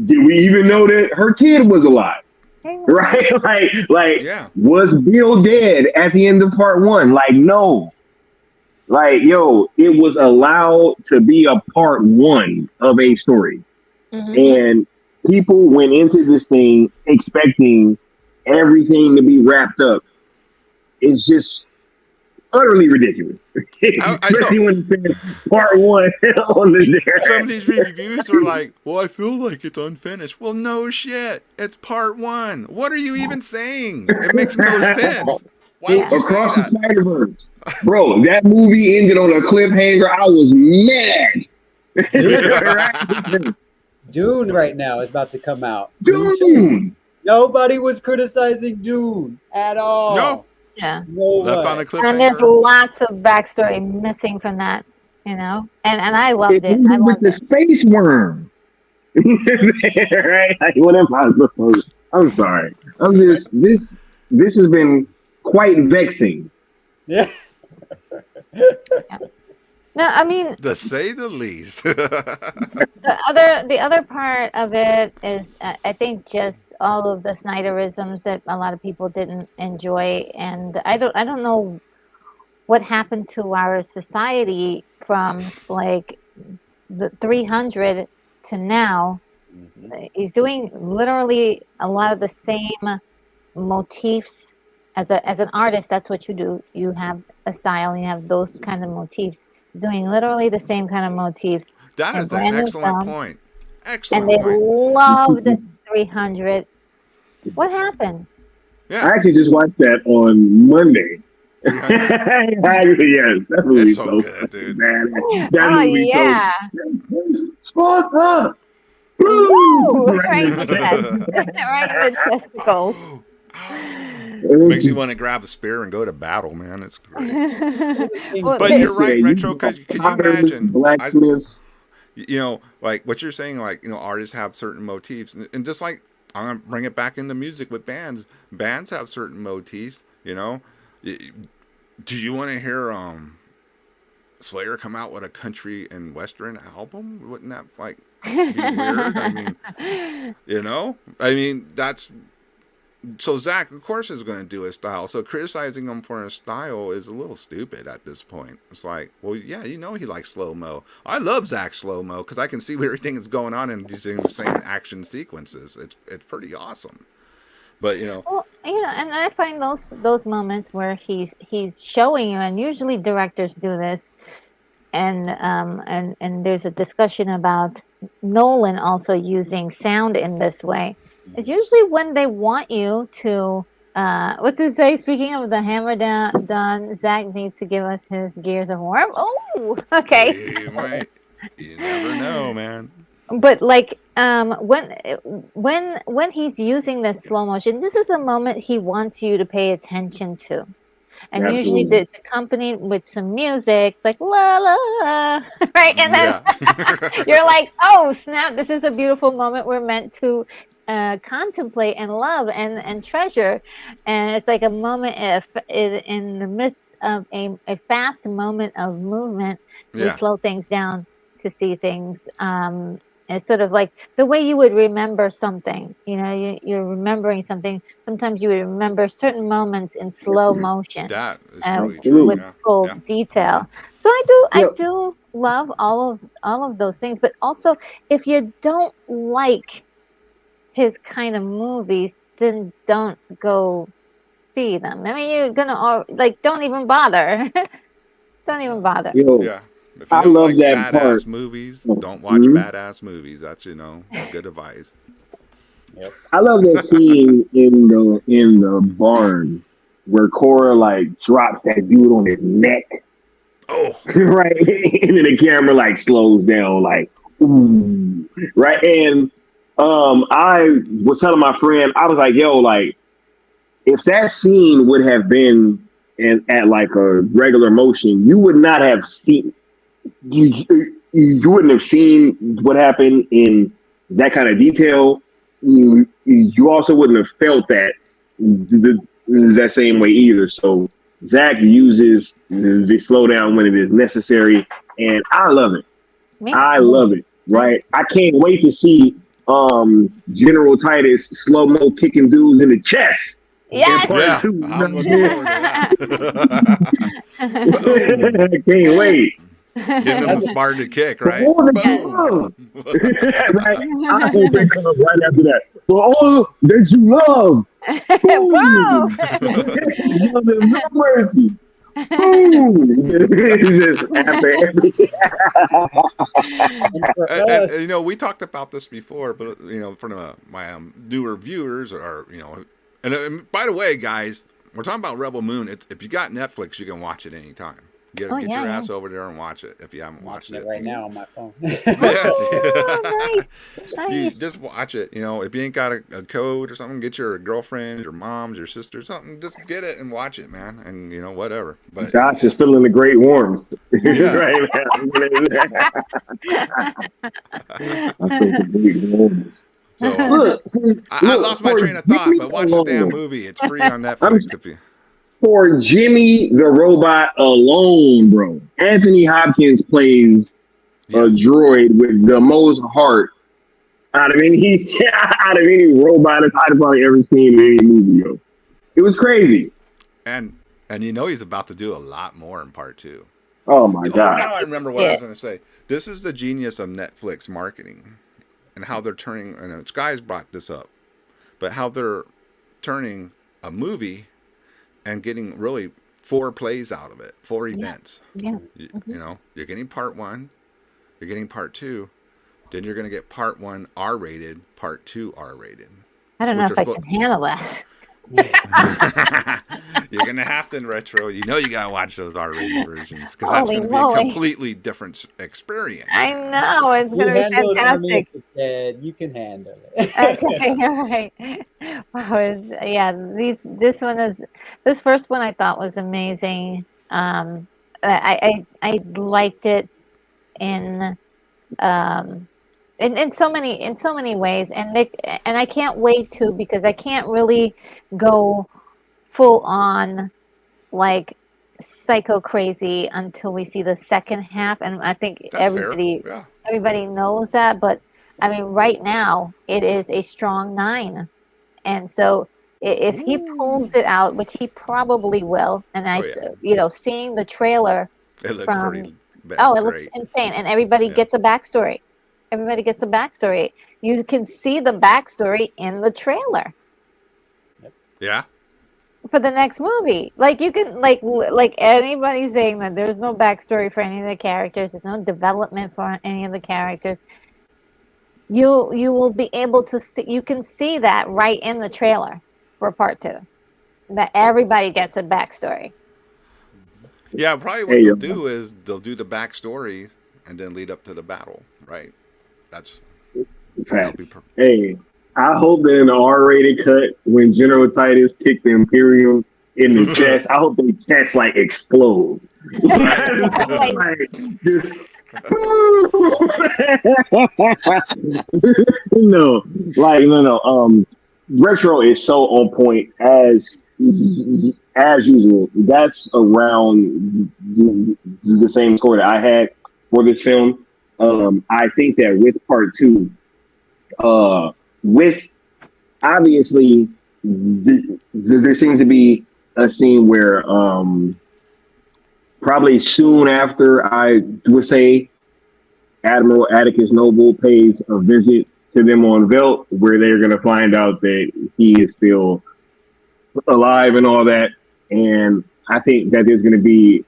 Did we even know that her kid was alive? Right? Like, Yeah. was Bill dead at the end of Part One? Like, no. Like, yo, it was allowed to be a part one of a story. And people went into this thing expecting everything to be wrapped up. It's just utterly ridiculous. I Especially know. when it said part one on the Some of these reviews are like, well, I feel like it's unfinished. Well, no shit. It's part one. What are you even saying? It makes no sense. Why See, would you say across that? the Spider-Verse. Bro, that movie ended on a cliffhanger. I was mad. Right? Dune right now is about to come out. Dude. Nobody was criticizing Dune at all. No. Yeah. No Left on one. a And there's cliffhanger. lots of backstory missing from that, you know? And I loved It it. I ended with loved the it. space worm. Right? Like, what am I supposed? I'm sorry. I'm just this has been quite vexing. Yeah. No, I mean, To say the least. the other part of it is I think just all of the Snyderisms that a lot of people didn't enjoy, and I don't know what happened to our society from like the 300 to now. He's doing literally a lot of the same motifs as an artist. That's what you do. You have a style, and you have those kind of motifs. He's doing literally the same kind of motifs That in is an brand new excellent film, point. and Excellent they point. loved 300. What happened? I Yeah. actually just watched that on Monday. 300. Yes, that movie's It's so so good, fucking dude. bad. That Oh movie's yeah. so fuck up. Woo! Right in Right. the chest. Right in the testicles. Makes you want to grab a spear and go to battle, man. It's great. Well, But you're Yeah, right, you Retro. got Can you potters, imagine? blacksmiths. You know, like what you're saying, like, you know, artists have certain motifs. And just like, I'm going to bring it back into music with bands. Bands have certain motifs, you know. Do you want to hear Slayer come out with a country and western album? Wouldn't that, like, be weird? I mean, you know? I mean, that's so Zach, of course, is going to do his style. So criticizing him for his style is a little stupid at this point. It's like, well, yeah, you know, he likes slow mo. I love Zach slow mo because I can see everything that's going on and he's in the same action sequences. It's pretty awesome. But you know, well, you know, and I find those moments where he's showing you, and usually directors do this, and there's a discussion about Nolan also using sound in this way. It's usually when they want you to what's it say? Speaking of the hammer done, Zach needs to give us his Gears of War. Oh, okay. you never know, man. But like when he's using the slow motion, this is a moment he wants you to pay attention to. And usually Absolutely. it's accompanied with some music, it's like la la la, right? And then Yeah. you're like, oh snap! This is a beautiful moment we're meant to contemplate and love and treasure. And it's like a moment if in the midst of a fast moment of movement, we Yeah. slow things down to see things. It's sort of like the way you would remember something. You know, you're remembering something. Sometimes you would remember certain moments in slow motion That is uh, really true. with Absolutely. Yeah. full Yeah. detail. So I Yep. do love all of those things. But also, if you don't like his kind of movies, then don't go see them. I mean, you're gonna like don't even bother. Don't even bother. Yo, Yeah. If you I don't love like that part. badass movies, don't watch Mhm. badass movies. That's good advice. Yep. I love that scene in the barn where Cora like drops that dude on his neck, Oh, right? And then the camera like slows down, like, ooh, right? And I was telling my friend, I was like, yo, like, if that scene would have been at like a regular motion, you would not have seen you wouldn't have seen what happened in that kind of detail. You also wouldn't have felt that same way either. So Zach uses the slowdown when it is necessary, and I love it. Me I too. love it. Right? I can't wait to see General Titus slow mo kicking dudes in the chest in Yes. part yeah. two. You know I'm what looking I'm forward to that. saying? Boom. I can't wait. Giving him the Spartan kick, For right? all that you Boom. love. Right? I hope it comes right after that. For all that you love. Bro. Boom. There's no mercy. Boom. It's just after everything. And for us, We talked about this before, but for my newer viewers, and by the way, guys, we're talking about Rebel Moon. If you got Netflix, you can watch it anytime. Get Oh, your yeah, ass over there and watch it if you haven't I'm watched watching it. it right now on my phone. Yes. Oh, nice. You Nice. just watch it. If you ain't got a code or something, get your girlfriend, your mom, your sister, something. Just get it and watch it, man. And whatever. But Josh is feeling the great warmth. yeah. Right now. I feel the great warmth. So Look, I look, lost my for train of thought, Jimmy but watch the damn alone. movie. It's free on I'm Netflix if you. for Jimmy the robot alone, bro. Anthony Hopkins plays a Yes. droid with the most heart out of any out of any robot I've probably ever seen in any movie. Yo. It was crazy. And he's about to do a lot more in part 2. Oh my Oh, god. now I remember what I Yeah. was going to say. This is the genius of Netflix marketing and how they're turning, and Sky's brought this up, but how they're turning a movie and getting really 4 plays out of it, 4 events. Yeah. You're getting part 1, you're getting part 2, then you're going to get part 1 R-rated, part 2 R-rated. I don't know Which if are I full- can handle that. You're gonna have to in retro. You gotta watch those R-rated versions because that's Holy gonna be a moly. completely different experience. I know it's You gonna be handled Army fantastic. of the Dead. You can handle it. Okay, all right. Wow, this one is this first one I thought was amazing. I liked it in in so many ways, and I can't wait to because I can't really go full on like psycho crazy until we see the second half, and I think That's fair. Yeah. everybody knows that, but I mean, right now it is a strong 9, and so if he pulls it out, which he probably will, and seeing the trailer It looks from pretty bad. it looks insane, and everybody Yeah. gets a backstory. Everybody gets a backstory. You can see the backstory in the trailer Yeah. for the next movie. Like you can like anybody saying that there's no backstory for any of the characters, there's no development for any of the characters. You will be able to see. You can see that right in the trailer for part 2. That everybody gets a backstory. Yeah. Probably what they'll do is they'll do the backstory and then lead up to the battle. Right. That'll be. Hey, I hope that in the R-rated cut, when General Titus kicked the Imperium in the chest, I hope the chest like explode. No. Retro is so on point as usual. That's around the same score that I had for this film. I think that with part 2, with obviously there seems to be a scene where probably soon after, I would say, Admiral Atticus Noble pays a visit to them on Velt, where they're going to find out that he is still alive and all that. And I think that there's going to be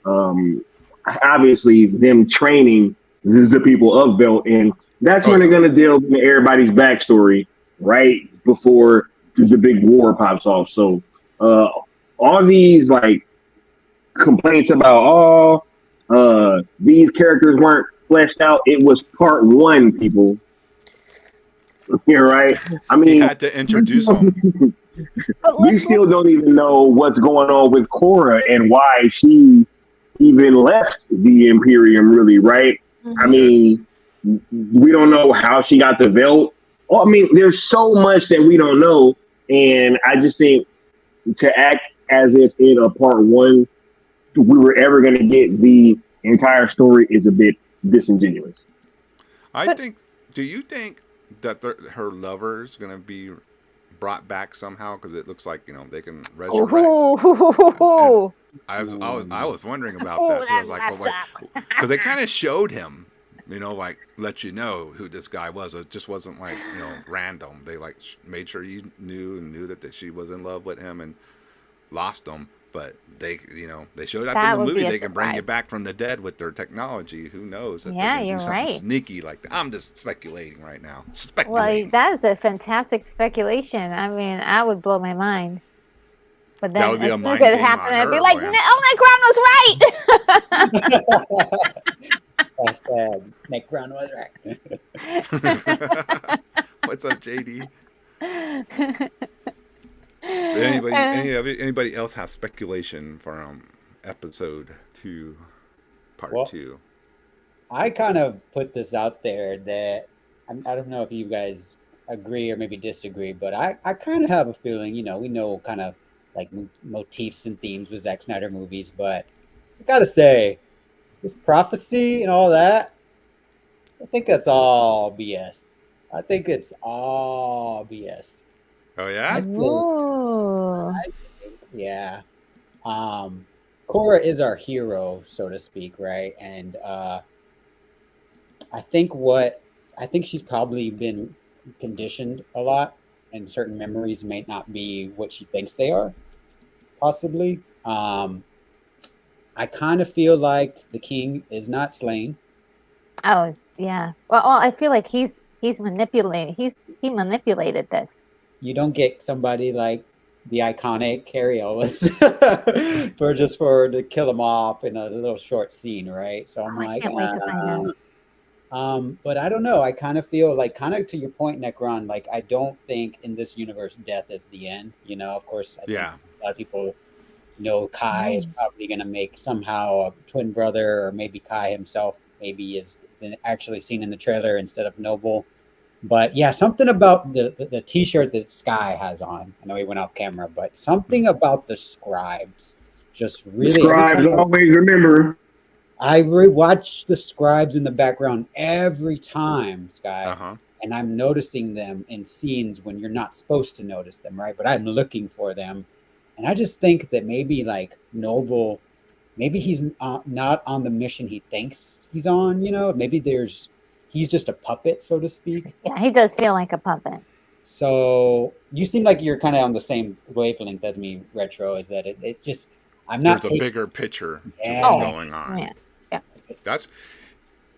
obviously them training the people of Belt, and that's when they're going to delve into everybody's backstory right before the big war pops off. So all these like complaints about these characters weren't fleshed out. It was part one, people. You're right. I mean, he had to introduce them. We still don't even know what's going on with Cora and why she even left the Imperium, really, right? I mean, we don't know how she got the belt. I mean, there's so much that we don't know. And I just think to act as if in a part one, we were ever going to get the entire story is a bit disingenuous. Do you think that her lover is going to be brought back somehow? Because it looks like, they can resurrect. I was wondering about that too. I was like, because they kind of showed him, like let you know who this guy was. It just wasn't like random. They like made sure you knew that she was in love with him and lost him. But they showed after the movie they can bring you back from the dead with their technology. Who knows? If yeah, you're do something right. Sneaky like that. I'm just speculating right now. Well, that is a fantastic speculation. I mean, I would blow my mind. But then as soon as it happened, I'd be like, "Oh, Necron was right." Necron was right. What's up, JD? Anybody else has speculation for episode 2, part 2? I kind of put this out there that I don't know if you guys agree or maybe disagree, but I kind of have a feeling, we know kind of like motifs and themes with Zack Snyder movies, but I gotta say, this prophecy and all that, I think that's all BS. I think it's all BS. Oh yeah? I think, yeah. Cora is our hero, so to speak, right? And I think she's probably been conditioned a lot, and certain memories may not be what she thinks they are, possibly. I kind of feel like the king is not slain. Oh yeah. Well, I feel like he's manipulated. He manipulated this. You don't get somebody like the iconic Carrie Ellis to kill him off in a little short scene, right? So I'm I can't wait to find out. But I don't know. I kind of feel like, kind of to your point, Necron, like I don't think in this universe death is the end. Of course, I think a lot of people know Kai is probably going to make somehow a twin brother, or maybe Kai himself maybe is actually seen in the trailer instead of Noble. But yeah, something about the T-shirt that Sky has on. I know he went off camera, but something about the scribes just really. The scribes always remember. I rewatch the scribes in the background every time, Sky, and I'm noticing them in scenes when you're not supposed to notice them, right? But I'm looking for them, and I just think that maybe like Noble, maybe he's not on the mission he thinks he's on. Maybe he's just a puppet, so to speak. Yeah, he does feel like a puppet. So you seem like you're kind of on the same wavelength as me, Retro, is that it just, I'm not. There's a bigger picture to what's going on. Yeah.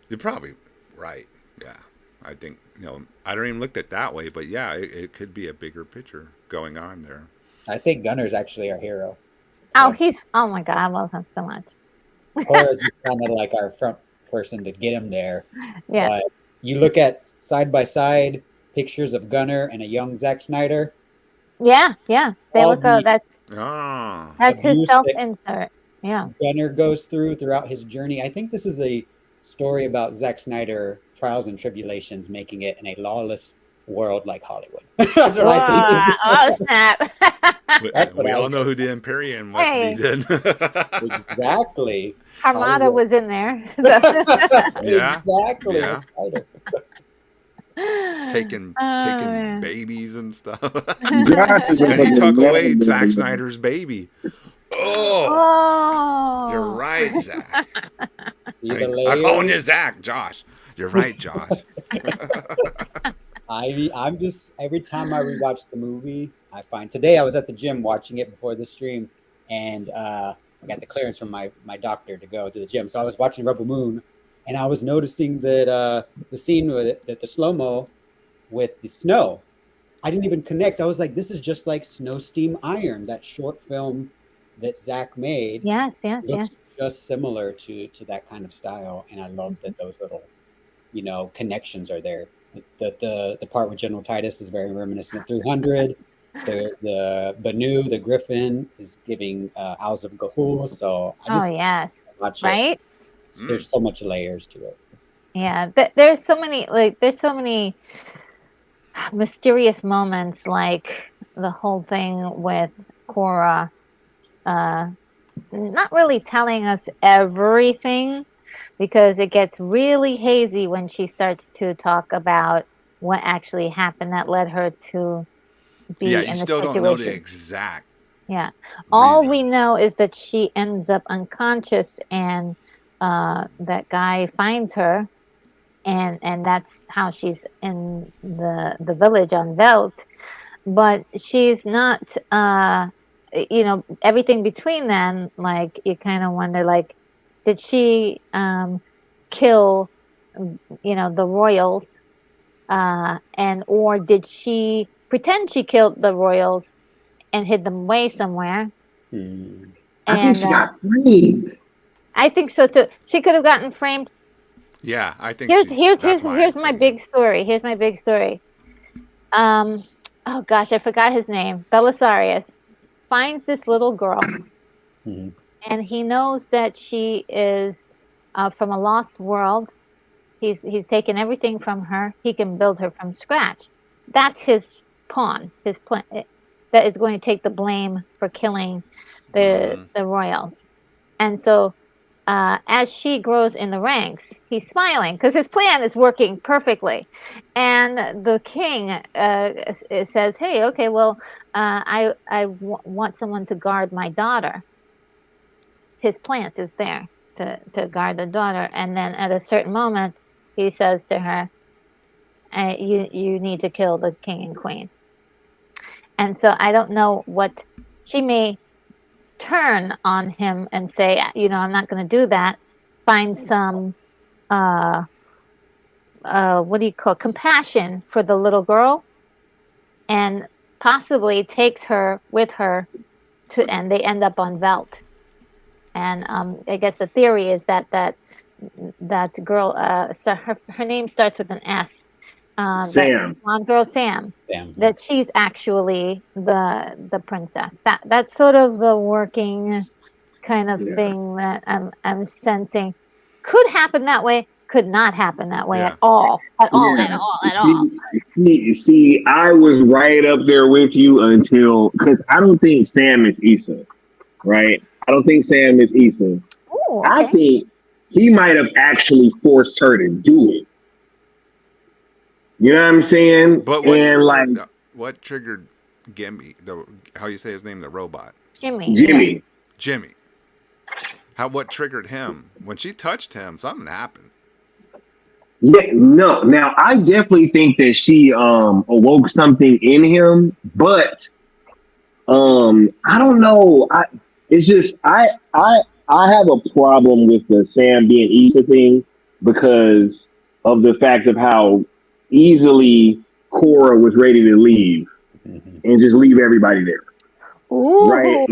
You're probably right. Yeah. I think, I don't even look at it that way, but yeah, it could be a bigger picture going on there. I think Gunner's actually our hero. Oh, oh my God, I love him so much. Cora's just kind of like our front person to get him there. Yeah. But you look at side by side pictures of Gunner and a young Zack Snyder. Yeah. They look. That's his self-insert. Yeah. Gunner goes throughout his journey. I think this is a story about Zack Snyder trials and tribulations, making it in a lawless world like Hollywood. That's what I think. Snap! we all know who the Imperium must be then. Exactly. Armada was in there. Exactly. Yeah. Taking babies and stuff. And he took away Zack Snyder's baby. Oh, you're right, Zach. I'm calling you Zach, Josh. You're right, Josh. I'm just every time I rewatch the movie, I find today I was at the gym watching it before the stream, and I got the clearance from my doctor to go to the gym. So I was watching Rebel Moon, and I was noticing that the scene with it, that the slow mo with the snow, I didn't even connect. I was like, this is just like Snow Steam Iron, that short film that Zach made. Yes, yes, Looks yes. just similar to that kind of style, and I love that those little connections are there. The part with General Titus is very reminiscent of 300. The Banu, the Griffin, is giving Owls of Gahul. So I Oh just yes, watch it. right. There's so much layers to it. Yeah, there's so many mysterious moments, like the whole thing with Korra, not really telling us everything, because it gets really hazy when she starts to talk about what actually happened that led her to be Yeah, in you the still don't know the situation. exact Yeah. All reason. we know is that she ends up unconscious, and that guy finds her, and that's how she's in the village on Velt. But she's not, everything between then, like, you kind of wonder, like, did she kill, the royals, and or did she pretend she killed the royals and hid them away somewhere? I think And she got framed. I think so too. She could have gotten framed. Yeah, I think Here's she's. here's That's here's my here's my opinion. big story. Here's my big story. Oh gosh, I forgot his name. Belisarius finds this little girl, Mhm. and he knows that she is from a lost world. He's taken everything from her. He can build her from scratch. That's his pawn. His plan that is going to take the blame for killing the royals. And so, as she grows in the ranks, he's smiling because his plan is working perfectly. And the king says, "Hey, okay, well, want someone to guard my daughter." His plant is there to guard the daughter. And then at a certain moment, he says to her, "You need to kill the king and queen." And so I don't know what she may turn on him and say, I'm not going to do that. Find some, what do you call, compassion for the little girl, and possibly takes her with her and they end up on Velt. And I guess the theory is that girl, her name starts with an S. Sam. That blonde girl, Sam. Damn. That she's actually the princess. That's sort of the working kind of thing that I'm sensing. Could happen that way. Could not happen that way Yeah. at all. At all. Yeah. At all. At all. See, I was right up there with you until because I don't think Sam is Issa, right? I don't think Sam is Issa. Ooh, I okay. think he might have actually forced her to do it. You know what I'm saying? But what triggered Gimby? How you say his name? The robot. Jimmy. Jimmy. Yeah. Jimmy. What triggered him? When she touched him, something happened. Yeah, no. Now I definitely think that she awoke something in him, but I don't know. It's just I have a problem with the Sam being Issa thing because of the fact of how easily Korra was ready to leave and just leave everybody there. Ooh. Right?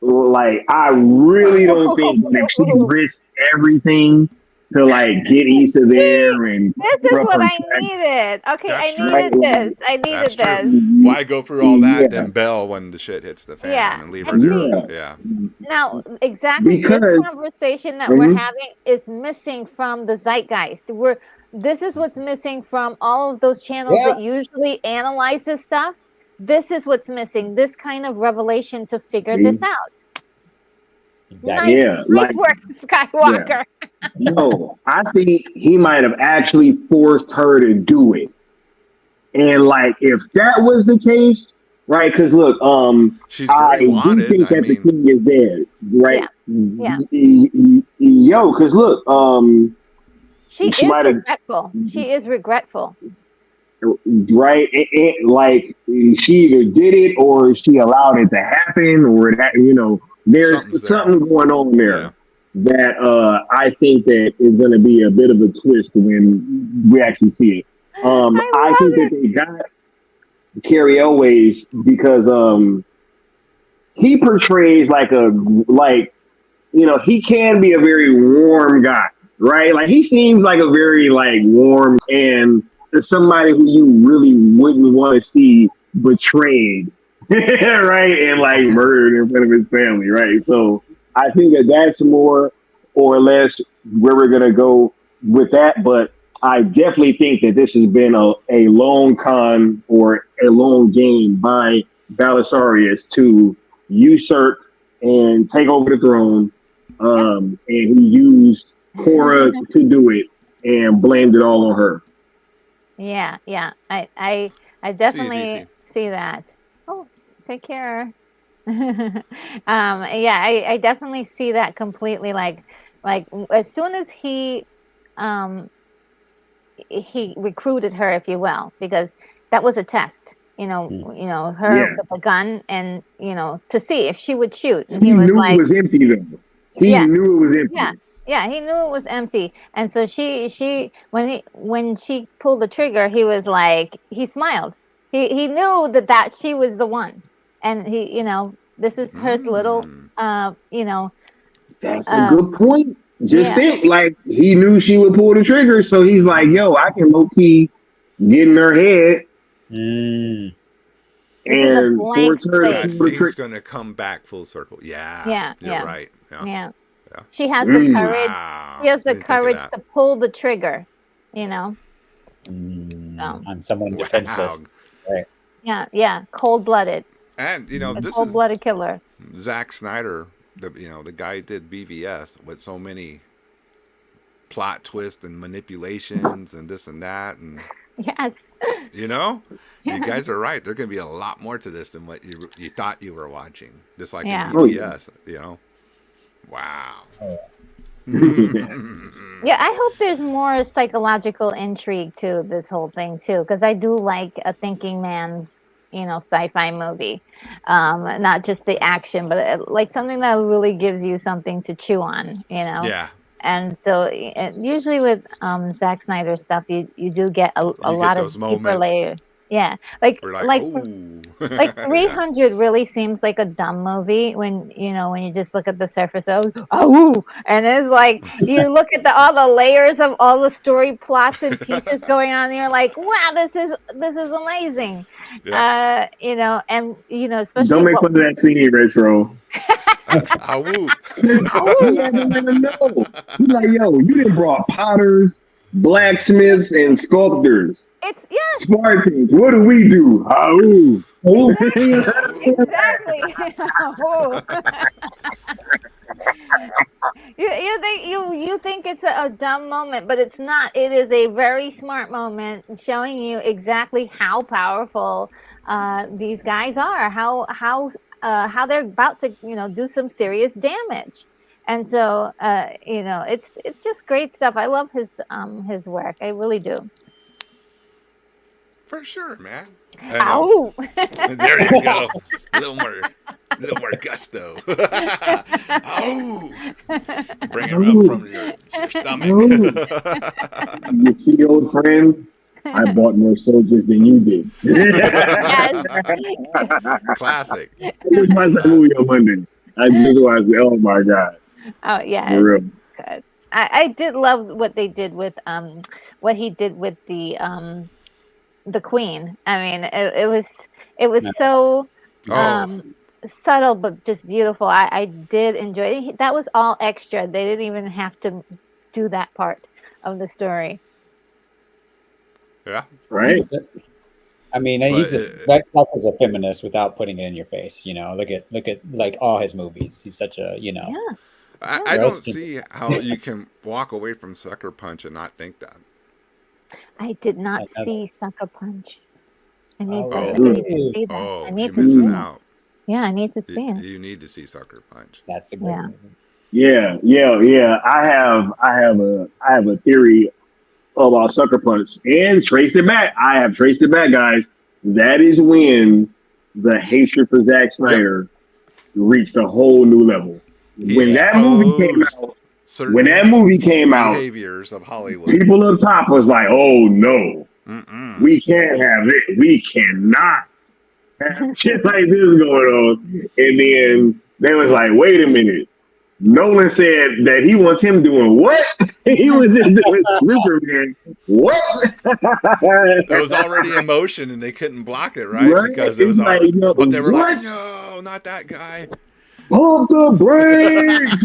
Like I really don't think that she risked everything to like get Issa there and This is up what her I needed. Okay, That's I true. needed this. I That's needed true. this. Why go through all that, Yeah. then bail when the shit hits the fan Yeah. and leave her And there? see, Yeah. now, exactly this Because conversation that we're having is missing from the zeitgeist. This is what's missing from all of those channels that usually analyze this stuff. This is what's missing. This kind of revelation to figure this out. Exactly. Nice work, Skiiwalker. no, I think he might have actually forced her to do it. And like, if that was the case, right? Because look, She's I very do wanted. think that the king is dead, right? Yeah. Yo, because look, she is might have. regretful. She is regretful. right? Like she either did it or she allowed it to happen, or that Something's there's there. something going on Yeah. there that I think that is going to be a bit of a twist when we actually see it. I think I that they got Carrie Elways because he portrays like he can be a very warm guy, right? Like he seems like a very like warm and somebody who you really wouldn't want to see betrayed, right? And like murdered in front of his family, right? So I think that that's more or less where we're gonna go with that. But I definitely think that this has been a long con or a long game by Belisarius to usurp and take over the throne, and he used Cora to do it and blamed it all on her. Yeah, yeah. I See you, definitely DC. see that. Oh, take care. Yeah, I definitely see that completely. Like as soon as um, he recruited her, if you will, because that was a test. Her Yeah, with a gun, and to see if she would shoot. And he he was knew it like, was empty though. He yeah, knew it was yeah, empty. yeah. He knew it was empty, and so when she pulled the trigger, he was like, he smiled. He knew that she was the one, and this is her little, Mm. That's a um, good point. Just yeah, think, like he knew she would pull the trigger, so he's like, Mm-hmm. "Yo, I can low key get in her head Mm. this is a and blank force her to That slate. pull the scene's trigger." gonna come back full circle. Yeah, Yeah, you're yeah, right. Yeah, yeah. yeah. She has the Mm. courage. She Wow, has I the didn't think of courage that. to pull the trigger. You know. On someone Wow. defenseless. Right. Yeah, yeah. Cold blooded. And A this cold is blooded killer. Zack Snyder. The guy who did BVS with so many plot twists and manipulations and this and that, and Yes. you know, you Yeah. guys are right. There's gonna be a lot more to this than what you thought you were watching. Just like in Yeah. Oh yeah. BVS. Wow. Yeah, I hope there's more psychological intrigue to this whole thing too, because I do like a thinking man's, sci-fi movie. Not just the action, but like something that really gives you something to chew on. Yeah, And so usually with Zack Snyder stuff, you do get a you get lot of those deeper moments. layer. Yeah, like We're like, like oh, like yeah, 300 really seems like a dumb movie when you just look at the surface of oh, and it's like you look at all the layers of all the story plots and pieces going on, and you're like, wow, this is amazing. yeah. And Don't especially make what fun of that scene, Retro. Ah, woo. He had to let him know. He's like, "Yo, you didn't brought potters, blacksmiths, and sculptors, it's yes, Spartans. What do we do? How?" exactly. Oh. You think it's a dumb moment, but it's not. It is a very smart moment, showing you exactly how powerful these guys are, how they're about to do some serious damage. And so it's just great stuff. I love his work. I really do. For sure, man. And Ow. there you go. A little more gusto. Oh, bring it up Oh, from your stomach. oh. You see, old friends, I bought more soldiers than you did. Yes. Classic. I just watched that movie on Monday. I just watched it. Oh my god, Oh yeah, for it's real. good. I did love what they did with what he did with the queen. I mean, it was so Oh, subtle but just beautiful. I did enjoy it. That was all extra. They didn't even have to do that part of the story. yeah. Right? I mean, But Zack is a feminist without putting it in your face. Look at like all his movies. He's such a Yeah, I, yeah. I Gross don't people. see how you can walk away from Sucker Punch and not think that. I did not I know see Sucker Punch. I need Oh, I Oh, need to really? see that. I oh, need you're to see missing that. out. Yeah, I need to You, see it. you need to see Sucker Punch. That's a great Yeah. movie. Yeah, yeah, yeah. I have a theory about Sucker Punch and traced it back. I have traced it back, guys. That is when the hatred for Zack Snyder reached a whole new level. When that movie came out, behaviors of Hollywood, people up top was like, "Oh no, we can't have it. We cannot have shit like this going on." And then they was like, "Wait a minute." Nolan said that he wants him doing what? He was just doing Superman. What? It was already emotion, and they couldn't block it, right? Because it was already. Like, but they were like, "No, not that guy." Pump the brakes!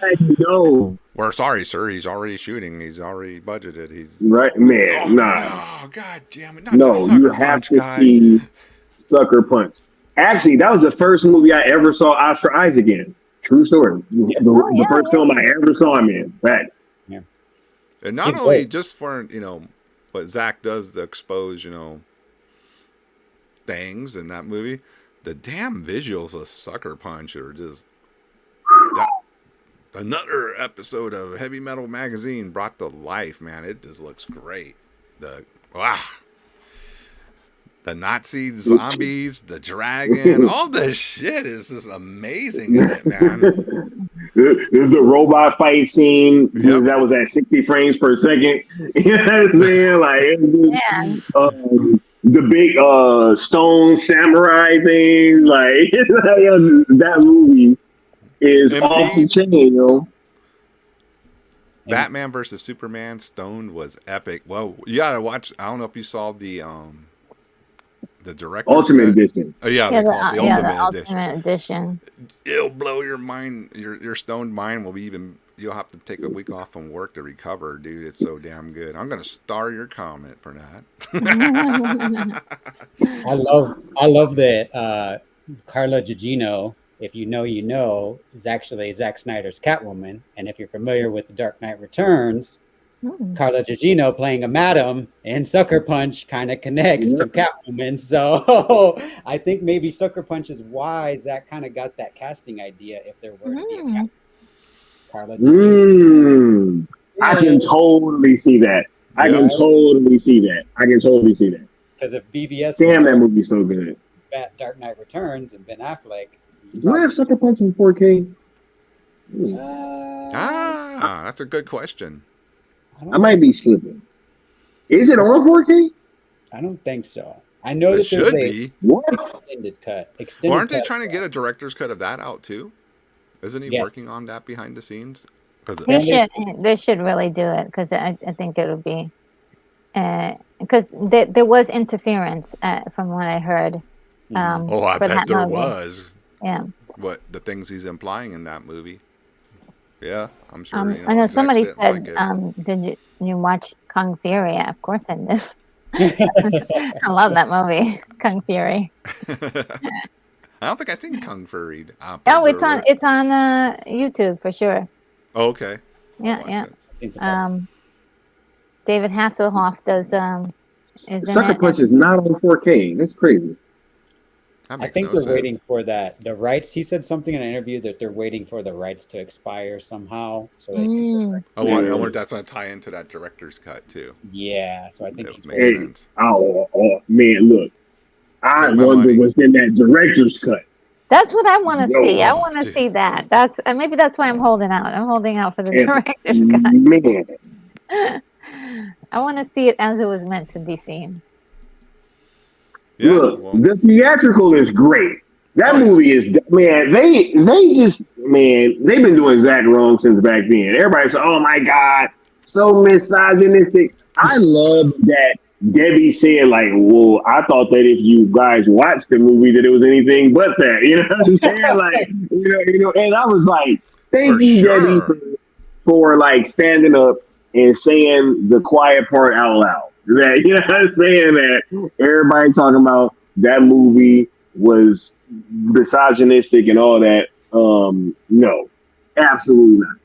Like, no. We're sorry, sir. He's already shooting. He's already budgeted. He's right, man. Nah. Oh, God damn it! Not no, you have to see Sucker Punch. Actually, that was the first movie I ever saw Oscar Isaac in. True story. The first film I ever saw him in. Facts. Yeah. And not only just for, what Zach does to expose, things in that movie, the damn visuals of Sucker Punch are just another episode of Heavy Metal Magazine brought to life, man. It just looks great. The Nazi zombies, the dragon, all this shit is just amazing in it, man. There's a robot fight scene that was at 60 frames per second. You know what I'm saying? Like, the big stone samurai thing. Like, that movie is off the chain, Batman versus Superman, Stone was epic. Well, you gotta watch. I don't know if you saw the director's Ultimate Edition. Oh yeah, the Ultimate Edition. It'll blow your mind. Your stoned mind will be even. You'll have to take a week off from work to recover, dude. It's so damn good. I'm gonna star your comment for that. I love that Carla Gugino, if you know, is actually Zack Snyder's Catwoman, and if you're familiar with The Dark Knight Returns. Carla Gugino playing a madam in Sucker Punch kind of connects to Catwoman. So I think maybe Sucker Punch is why Zach kind of got that casting idea if there were to be a Catwoman. Carla Gugino. I can totally see that. I can totally see that. Because if BVS... Damn, that movie's so good. Dark Knight Returns and Ben Affleck... Do I have Sucker Punch in 4K? That's a good question. I might be slipping. Is it on 4K? I don't think so. I know that should be. What? Extended cut. Well, aren't they trying to get a director's cut of that out too? Isn't he working on that behind the scenes? They should really do it because I think it would be because there was interference from what I heard. I bet there was. Yeah. What the things he's implying in that movie? Yeah, I'm sure. I know somebody said, "Did you watch Kung Fury?" Yeah, of course I did. I love that movie, Kung Fury. I don't think I've seen Kung Fury. It's on YouTube for sure. Oh, okay. Yeah. David Hasselhoff does. Sucker Punch is not on 4K. That's crazy. I think they're waiting for that. The rights. He said something in an interview that they're waiting for the rights to expire somehow. So I wonder if that's going to tie into that director's cut too. Yeah. So I think it makes sense. Oh man, look! I wonder what's in that director's cut. That's what I want to see. I want to see that. That's maybe that's why I'm holding out. I'm holding out for the director's cut. Man. I want to see it as it was meant to be seen. Yeah, look, the theatrical is great. That movie is, man, they've been doing Zach wrong since back then. Everybody's like, oh my God, so misogynistic. I love that Debbie said, like, well, I thought that if you guys watched the movie that it was anything but that. You know what I'm saying? Like, you know, and I was like, thank you, Debbie, for like standing up and saying the quiet part out loud. That, you know what I'm saying? That everybody talking about that movie was misogynistic and all that. No, absolutely not.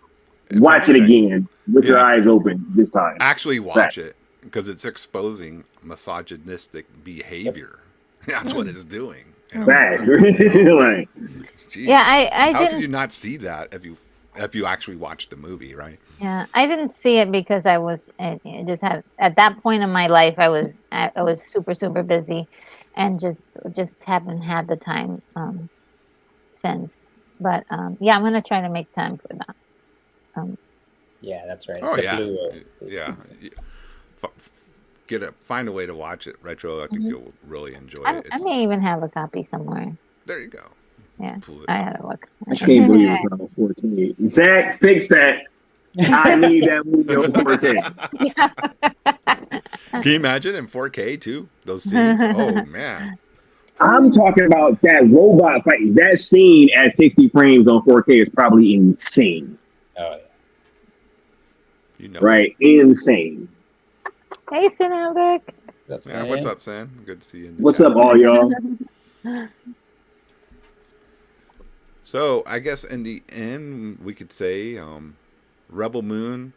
Watch it again with your eyes open this time. Actually watch it because it's exposing misogynistic behavior. That's what it's doing. Facts. Like, yeah, I how didn't. could you not see that if you if you actually watched the movie, right? Yeah, I didn't see it because I just had at that point in my life I was super busy, and just haven't had the time since. But yeah, I'm gonna try to make time for that. Um, Yeah, that's right. Oh It's a yeah, blue. yeah. Find a way to watch it retro. I think mhm. you'll really enjoy it. I may even have a copy somewhere. There you go. Yeah, Pull it I out. had a look. I can't believe it's not on 4K. Zach, fix that. I need that movie on 4K. Can you imagine in 4K too? Those scenes. Oh man. I'm talking about that robot fight. That scene at 60 frames on 4K is probably insane. Oh, yeah. You know Right? Insane. Hey, Synaptic. What's up, it. Yeah. Sam? What's up, Sam? Good to see you in the What's chat. up, all y'all? So I guess in the end we could say Rebel Moon.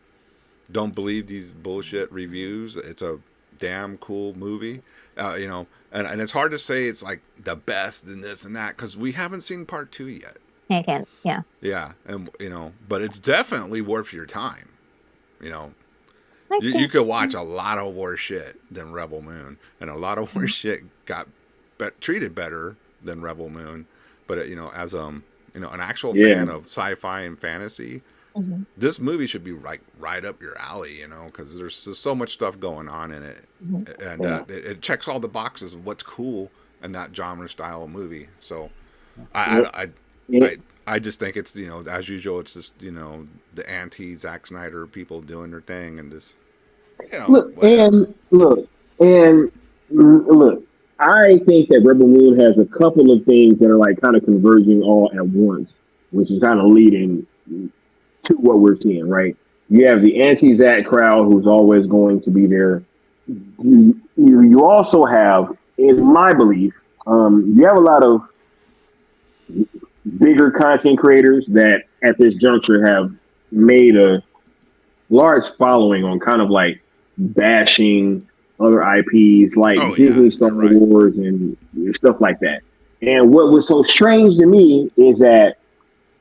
Don't believe these bullshit reviews. It's a damn cool movie. You know, and it's hard to say it's like the best in this and that because we haven't seen part 2 yet. Yeah, I can. Yeah. Yeah, and you know, but it's definitely worth your time. You know, Okay. you could watch a lot of worse shit than Rebel Moon, and a lot of worse shit got treated better than Rebel Moon. But you know, as you know, an actual fan of sci-fi and fantasy, Mhm. this movie should be like right up your alley. You know, because there's just so much stuff going on in it, Mhm. and it checks all the boxes of what's cool in that genre style of movie. So, I just think it's, you know, as usual, it's just, you know, the anti Zack Snyder people doing their thing and just, you know, Look, whatever. look. I think that Rebel Moon has a couple of things that are like kind of converging all at once, which is kind of leading to what we're seeing, right? You have the anti-Zack crowd who's always going to be there. You also have, in my belief, you have a lot of bigger content creators that at this juncture have made a large following on kind of like bashing other IPs like Disney Star Wars and stuff like that. And what was so strange to me is that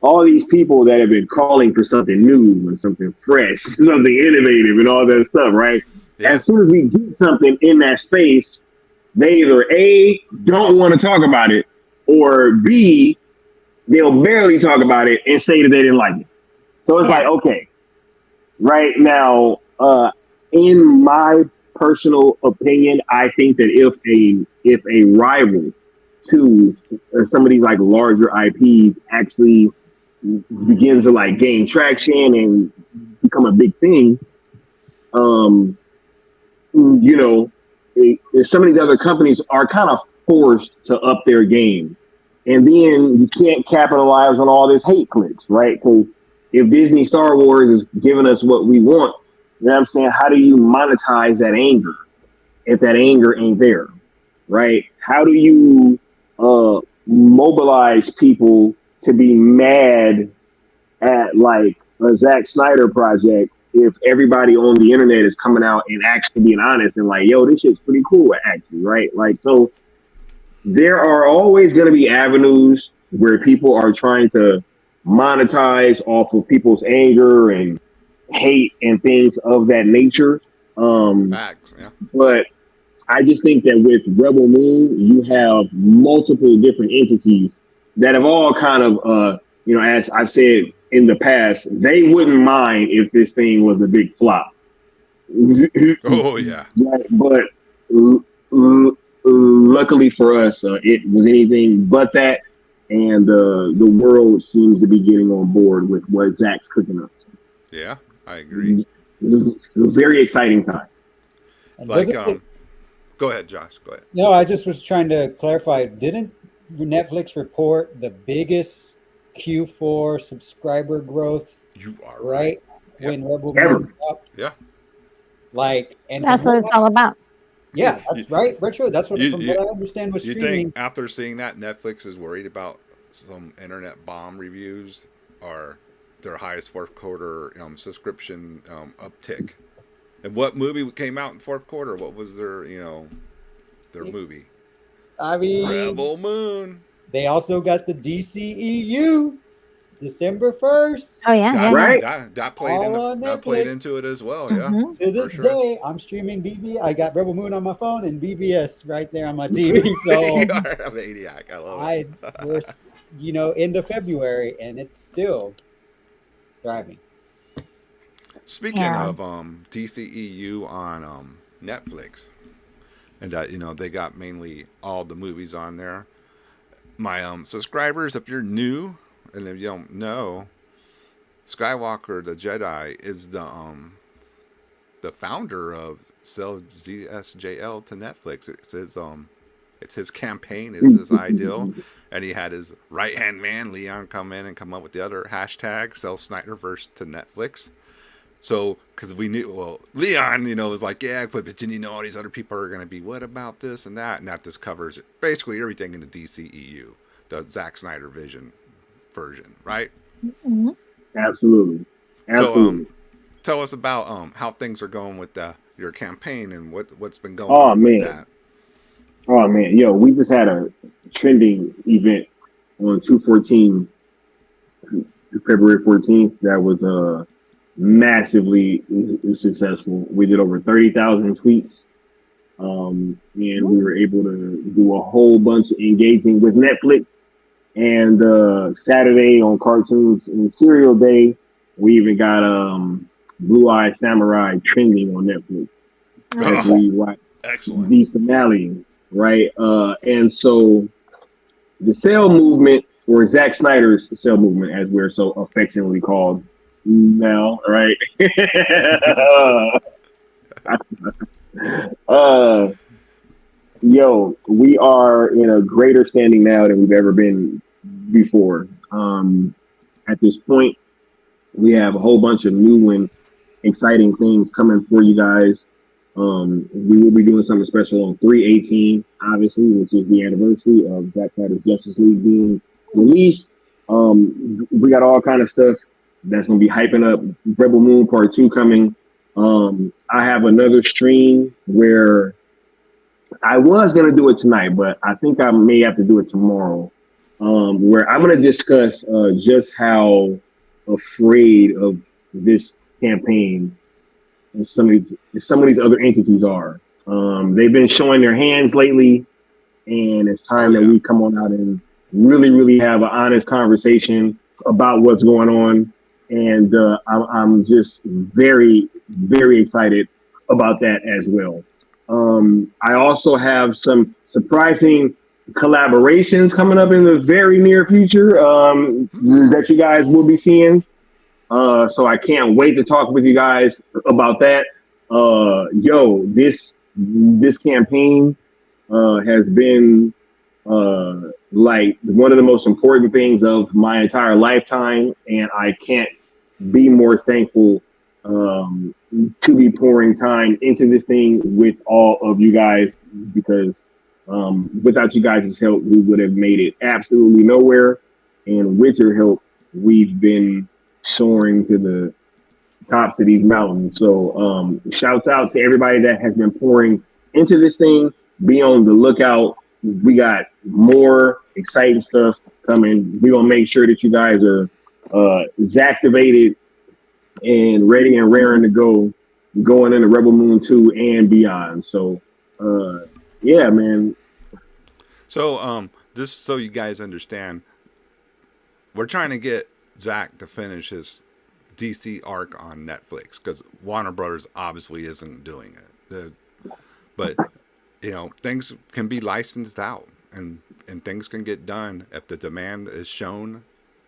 all these people that have been calling for something new and something fresh, something innovative and all that stuff, right? Yeah. As soon as we get something in that space, they either A, don't want to talk about it, or B, they'll barely talk about it and say that they didn't like it. So it's like, okay, right now, in my personal opinion, I think that if a rival to some of these like larger IPs actually begins to like gain traction and become a big thing, you know, some of these other companies are kind of forced to up their game. And then you can't capitalize on all this hate clicks, right? Because if Disney Star Wars is giving us what we want, you know what I'm saying? How do you monetize that anger if that anger ain't there, right? How do you mobilize people to be mad at like a Zack Snyder project if everybody on the internet is coming out and actually being honest and like, yo, this shit's pretty cool, actually, right? Like, so there are always going to be avenues where people are trying to monetize off of people's anger and hate and things of that nature. Facts, yeah. But I just think that with Rebel Moon, you have multiple different entities that have all kind of, you know, as I've said in the past, they wouldn't mind if this thing was a big flop. Oh, yeah. Right, but luckily for us, it was anything but that, and the world seems to be getting on board with what Zach's cooking up. Yeah, I agree. It's a very exciting time. Like, go ahead, Josh. Go ahead. No, I just was trying to clarify. Didn't Netflix report the biggest Q4 subscriber growth? You are right. Yep. When Rebel Moon dropped? Yeah. Like, and that's what it's all about. Yeah, that's right, Retro. That's what, from what I understand, was you streaming. Think after seeing that, Netflix is worried about some internet bomb reviews or their highest fourth quarter subscription uptick? And what movie came out in fourth quarter? What was their their movie? I mean, Rebel Moon. They also got the DCEU. December 1st. Oh yeah, yeah, Right? That played All on that played Netflix. into it as well. yeah. Yeah, Mhm. To this sure. day, I'm streaming BB. I got Rebel Moon on my phone and BBS right there on my TV. So You are a maniac. I love it. we're into February and it's still thriving. Speaking Yeah. of DCEU on Netflix, and they got mainly all the movies on there. My subscribers, if you're new and if you don't know, Skiiwalker the Jedi is the founder of sell ZSJL to Netflix. It's his campaign, it's his ideal, and he had his right hand man Leon come in and come up with the other hashtag sell Snyderverse to Netflix. So, because we knew, well, Leon, was like, yeah, but all these other people are going to be, what about this and that? And that just covers it. Basically everything in the DCEU, the Zack Snyder version, right? Mm-hmm. Absolutely. So, tell us about how things are going with your campaign and what's been going Oh, on man. with that. Oh, man. Yo, we just had a trending event on 2/14, February 14th. That was massively successful. We did over 30,000 tweets. And we were able to do a whole bunch of engaging with Netflix. And Saturday on Cartoons and Serial Day, we even got Blue Eye Samurai trending on Netflix as we watch Excellent. the finale, right? And so the Cell movement, or Zack Snyder's Cell movement, as we're so affectionately called now, right? Yo, we are in a greater standing now than we've ever been before. At this point, we have a whole bunch of new and exciting things coming for you guys. We will be doing something special on 3/18, obviously, which is the anniversary of Zack Snyder's Justice League being released. We got all kind of stuff that's going to be hyping up Rebel Moon Part 2 coming. I have another stream where I was going to do it tonight, but I think I may have to do it tomorrow, where I'm going to discuss just how afraid of this campaign and some of these other entities are. They've been showing their hands lately, and it's time that we come on out and really, really have an honest conversation about what's going on. And I'm just very, very excited about that as well. I also have some surprising collaborations coming up in the very near future that you guys will be seeing. So I can't wait to talk with you guys about that. This campaign has been like one of the most important things of my entire lifetime, and I can't be more thankful to be pouring time into this thing with all of you guys, because without you guys' help, we would have made it absolutely nowhere. And with your help, we've been soaring to the tops of these mountains. So shouts out to everybody that has been pouring into this thing. Be on the lookout. We got more exciting stuff coming. We're going to make sure that you guys are activated and ready and raring to go, going into Rebel Moon 2 and beyond. So, yeah, man. So, just so you guys understand, we're trying to get Zack to finish his DC arc on Netflix, because Warner Brothers obviously isn't doing it. But things can be licensed out, and things can get done if the demand is shown.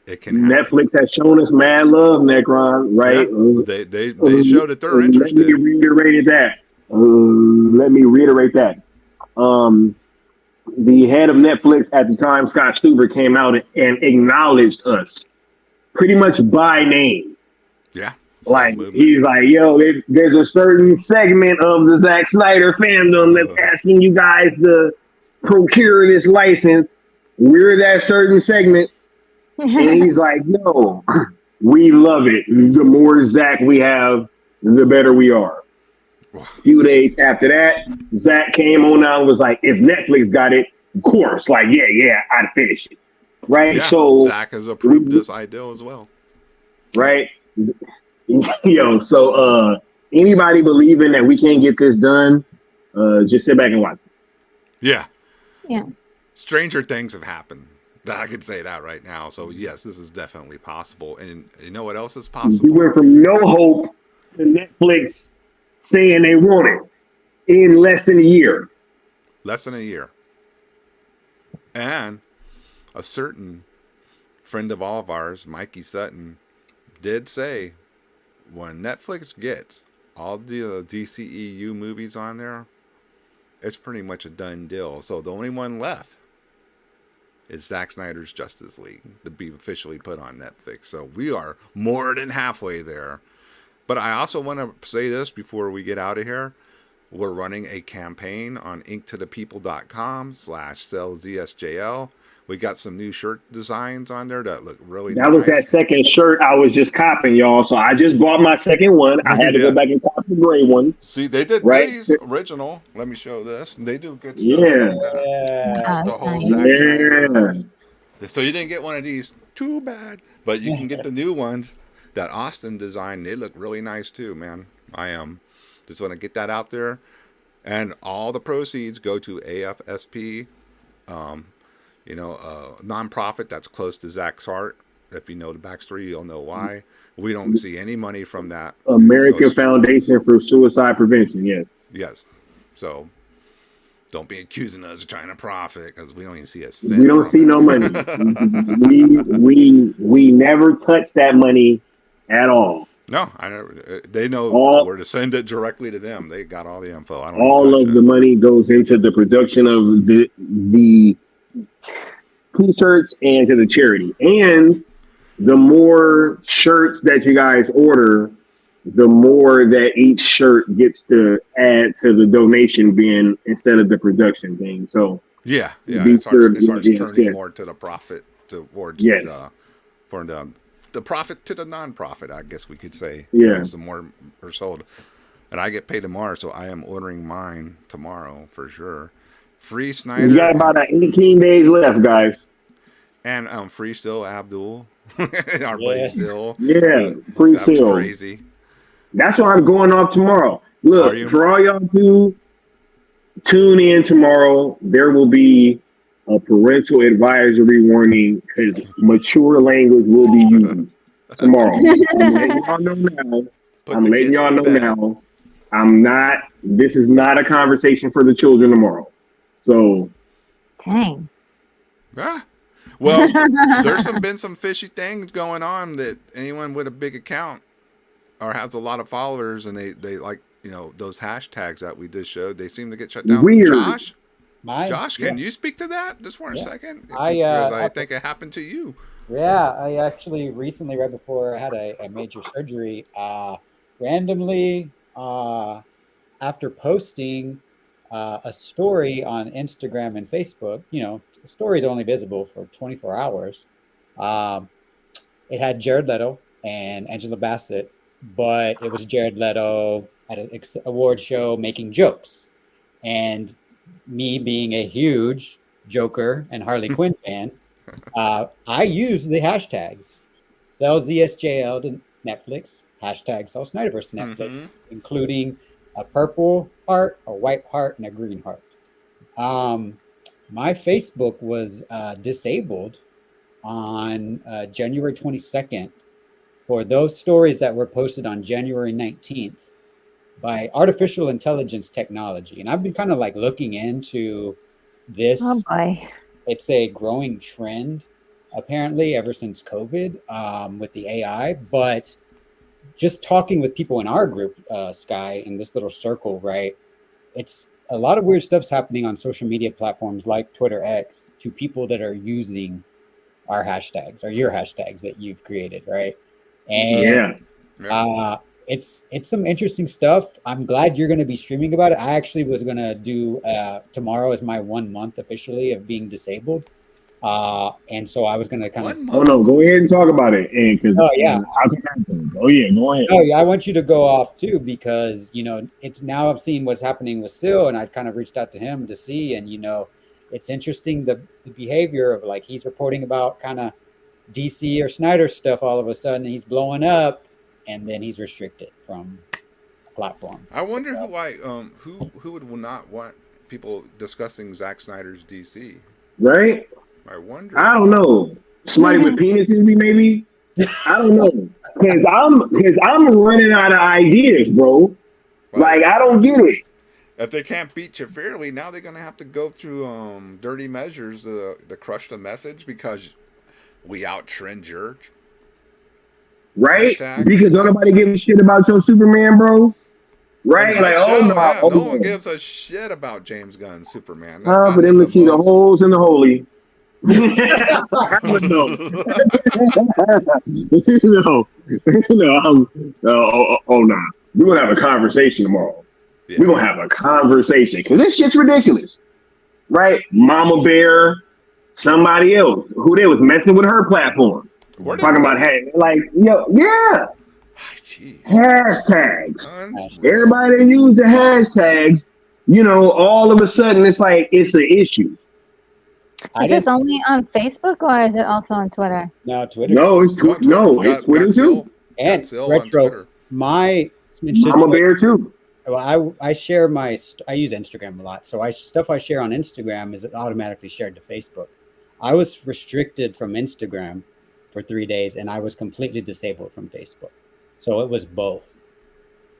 It can happen. Netflix has shown us mad love, Necron, right? Yeah, they show that they're interested. Let me reiterate that. The head of Netflix at the time, Scott Stuber, came out and acknowledged us pretty much by name. Yeah. Like, he's like, yo, there's a certain segment of the Zack Snyder fandom that's asking you guys to procure this license. We're that certain segment. And he's like, no, we love it. The more Zack we have, the better we are. A few days after that, Zack came on out and was like, if Netflix got it, of course, like, yeah, I'd finish it. right? Yeah, So, Zach has approved this idea as well. right, anybody believing that we can't get this done, just sit back and watch it. Yeah, Yeah. stranger things have happened. That I could say that right now. So yes, this is definitely possible. And you know what else is We possible? went from no hope to Netflix saying they want it in less than a year. Less than a year. And a certain friend of all of ours, Mikey Sutton, did say when Netflix gets all the DCEU movies on there, it's pretty much a done deal. So the only one left is Zack Snyder's Justice League to be officially put on Netflix. So we are more than halfway there. But I also want to say this before we get out of here. We're running a campaign on inktothepeople.com/sellzsjl. We got some new shirt designs on there that look really That nice. was that second shirt I was just copping, y'all. So I just bought my second one. I had to go back and cop the gray one. See, they did right? these original. Let me show this. They do good stuff. Yeah. Like that. Yeah. The whole nice. Zack Snyder. Yeah. So you didn't get one of these. Too bad. But you can get the new ones that Austin designed. They look really nice too, man. I just want to get that out there. And all the proceeds go to AFSP, nonprofit that's close to Zach's heart. If you know the backstory, you'll know why. We don't see any money from that. American Foundation for Suicide Prevention. Yes. Yes. So don't be accusing us of trying to profit because we don't even see a cent. We don't see no money. we never touch that money at all. No, I never. They know where to send it directly to them. They got all the info. I don't all of the money goes into the production of the t-shirts and to the charity. And the more shirts that you guys order, the more that each shirt gets to add to the donation bin instead of the production thing. So yeah, it starts turning more to the profit towards for the profit to the non-profit, I guess we could say. Yeah. Some more are sold. And I get paid tomorrow, so I am ordering mine tomorrow for sure. Free Snyder. You got about 18 days left, guys. And free still Abdul. Our buddy still. Yeah, free still. Crazy. That's why I'm going off tomorrow. Look, for all y'all who tune in tomorrow, there will be a parental advisory warning because mature language will be used tomorrow. I'm letting y'all know now. This is not a conversation for the children tomorrow. So. Dang. Ah. Well, there's been some fishy things going on that anyone with a big account or has a lot of followers and they like, those hashtags that we just showed, they seem to get shut down. Weird. Josh, can you speak to that just for a second? Because I think it happened to you. Yeah, I actually recently, right before I had a major surgery, randomly, after posting a story on Instagram and Facebook, the story is only visible for 24 hours. It had Jared Leto and Angela Bassett, but it was Jared Leto at an award show making jokes. And me being a huge Joker and Harley Quinn fan, I used the hashtags SellZSJL to Netflix, hashtag SellSnyderverse to Netflix, including a purple heart, a white heart, and a green heart. My Facebook was disabled on January 22nd for those stories that were posted on January 19th by artificial intelligence technology. And I've been kind of like looking into this. Oh boy. It's a growing trend, apparently, ever since COVID with the AI. But just talking with people in our group, Sky, in this little circle, right? It's a lot of weird stuff's happening on social media platforms like Twitter X to people that are using our hashtags or your hashtags that you've created, right? And it's some interesting stuff. I'm glad you're going to be streaming about it. I actually was going to do tomorrow is my 1 month officially of being disabled. And so I was going to kind of... Oh, no, go ahead and talk about it. Oh, yeah. Oh, yeah, go ahead. Oh, yeah, I want you to go off, too, because, it's now I've seen what's happening with Sil, and I kind of reached out to him to see, and, it's interesting the behavior of like he's reporting about kind of DC or Snyder stuff. All of a sudden, he's blowing up, and then he's restricted from platform. I wonder who would not want people discussing Zack Snyder's DC. Right? I wonder. I don't know. Somebody with penises, maybe. I don't know. Because I'm running out of ideas, bro. Right. Like I don't get it. If they can't beat you fairly, now they're gonna have to go through dirty measures to crush the message because we out trend your Right? hashtag. Because nobody gives a shit about your Superman, bro. Right? Like, Show, oh no, yeah, oh, no no. one gives a shit about James Gunn's Superman. For them to see the holes in the holy. I would know. No. We're gonna have a conversation tomorrow. Yeah. We're gonna have a conversation because this shit's ridiculous, right? Mama Bear, somebody else who they was messing with her platform, talking about yeah, Jeez. hashtags. Everybody that use the hashtags, all of a sudden it's like it's an issue. Is this only on Facebook or is it also on Twitter? No, Twitter. No, it's Twitter. No, it's Twitter too. And Retro, my Mama Bear too. Well, I share I use Instagram a lot, so stuff I share on Instagram is automatically shared to Facebook. I was restricted from Instagram for 3 days, and I was completely disabled from Facebook. So it was both.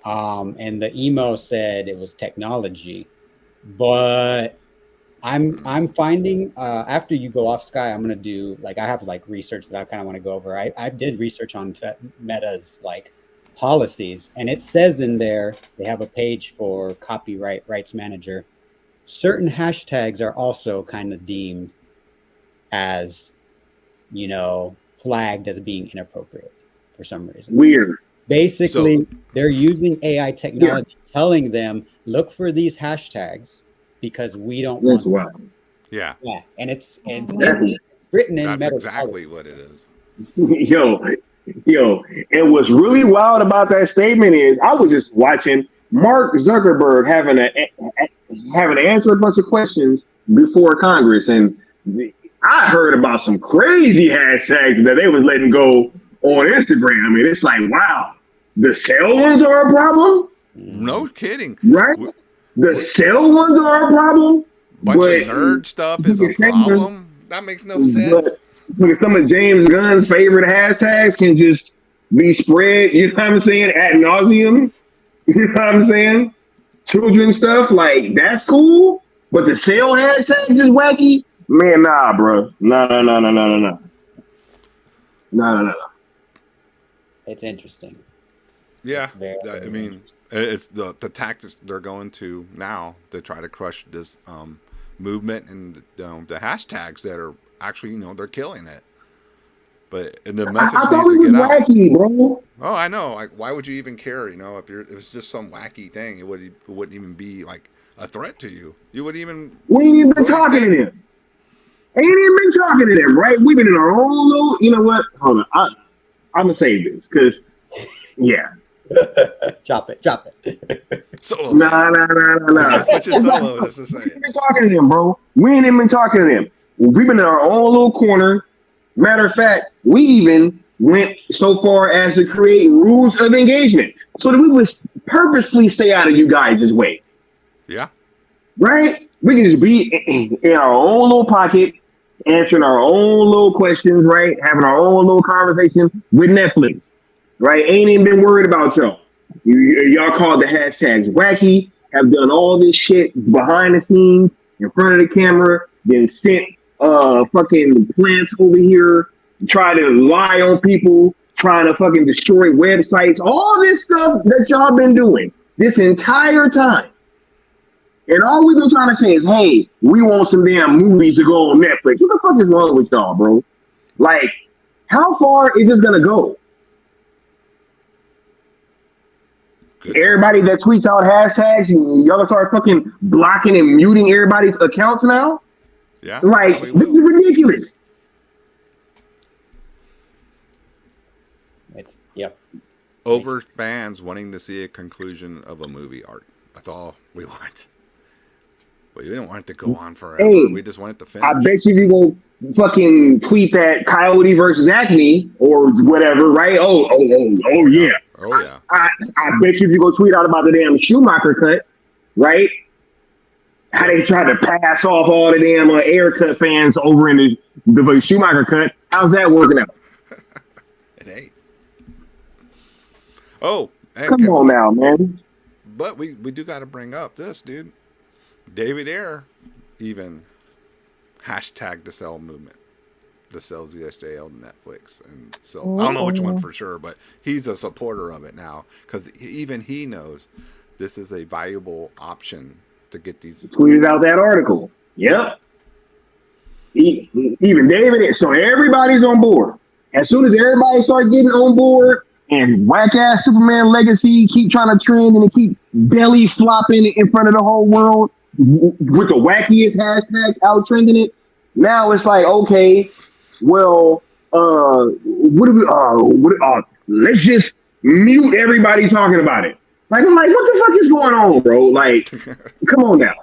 And the email said it was technology, but I'm finding after you go off Sky, I'm gonna do I have research that I kind of want to go over. I did research on Meta's policies, and it says in there they have a page for copyright rights manager. Certain hashtags are also kind of deemed as flagged as being inappropriate for some reason. Weird. Basically, they're using AI technology telling them look for these hashtags because we don't want wild. Yeah, and it's written in that's Meta's exactly policy. what it is. Yo, and what's really wild about that statement is I was just watching Mark Zuckerberg having to answer a bunch of questions before Congress, and I heard about some crazy hashtags that they was letting go on Instagram. I mean, it's like, wow, the cell ones are a problem? No kidding. Right? The cell ones are a problem? Bunch of nerd stuff is a problem? That makes no sense. But some of James Gunn's favorite hashtags can just be spread, you know what I'm saying, ad nauseum. You know what I'm saying? Children stuff, that's cool. But the cell hashtags is wacky? Man, nah, bro. No. It's interesting. Yeah, It's I mean, it's the tactics they're going to now to try to crush this movement and the hashtags that are actually, they're killing it. But the message I needs thought it to was get out. wacky, bro. Oh, I know. Why would you even care? If it's just some wacky thing, it wouldn't even be a threat to you. You wouldn't even. We ain't even been talking to them. Ain't even been talking to them, right? We've been in our own little. You know what? Hold on. I'm gonna save this because, yeah. Chop it. Solo. Nah. That's what you're solo. That's the same. We ain't been talking to them, bro. We ain't even been talking to them. We've been in our own little corner. Matter of fact, we even went so far as to create rules of engagement so that we would purposely stay out of you guys' way. Yeah. Right? We can just be in our own little pocket, answering our own little questions, right? Having our own little conversation with Netflix, right? Ain't even been worried about y'all. Y'all called the hashtags wacky, have done all this shit behind the scenes, in front of the camera, then sent fucking plants over here, try to lie on people, trying to fucking destroy websites, all this stuff that y'all been doing this entire time. And all we've been trying to say is, hey, we want some damn movies to go on Netflix. What the fuck is wrong with y'all, bro? How far is this gonna go? Good. Everybody that tweets out hashtags, y'all gonna start fucking blocking and muting everybody's accounts now? Yeah. This is ridiculous. Over fans wanting to see a conclusion of a movie art. That's all we want. But we didn't want it to go on forever. Hey, We just wanted to I finish. bet you go fucking tweet that Coyote versus Acme or whatever, right? Oh yeah. Oh yeah. I bet you if you go tweet out about the damn Schumacher cut, right? How they tried to pass off all the damn air cut fans over in the Schumacher cut. How's that working out? It ain't. Oh, and Come on now, man. but we do got to bring up this, dude. David Ayer even hashtag the Cell movement, the Cell ZSJL to Netflix, and so I don't know which one for sure, but he's a supporter of it now because even he knows this is a valuable option to get these. Tweeted out that article. Yep. Even David, so everybody's on board. As soon as everybody starts getting on board and whack ass Superman Legacy keep trying to trend and keep belly flopping in front of the whole world with the wackiest hashtags out trending it, now it's like, okay, well, let's just mute everybody talking about it. Like, I'm like, what the fuck is going on, bro? Like, come on now.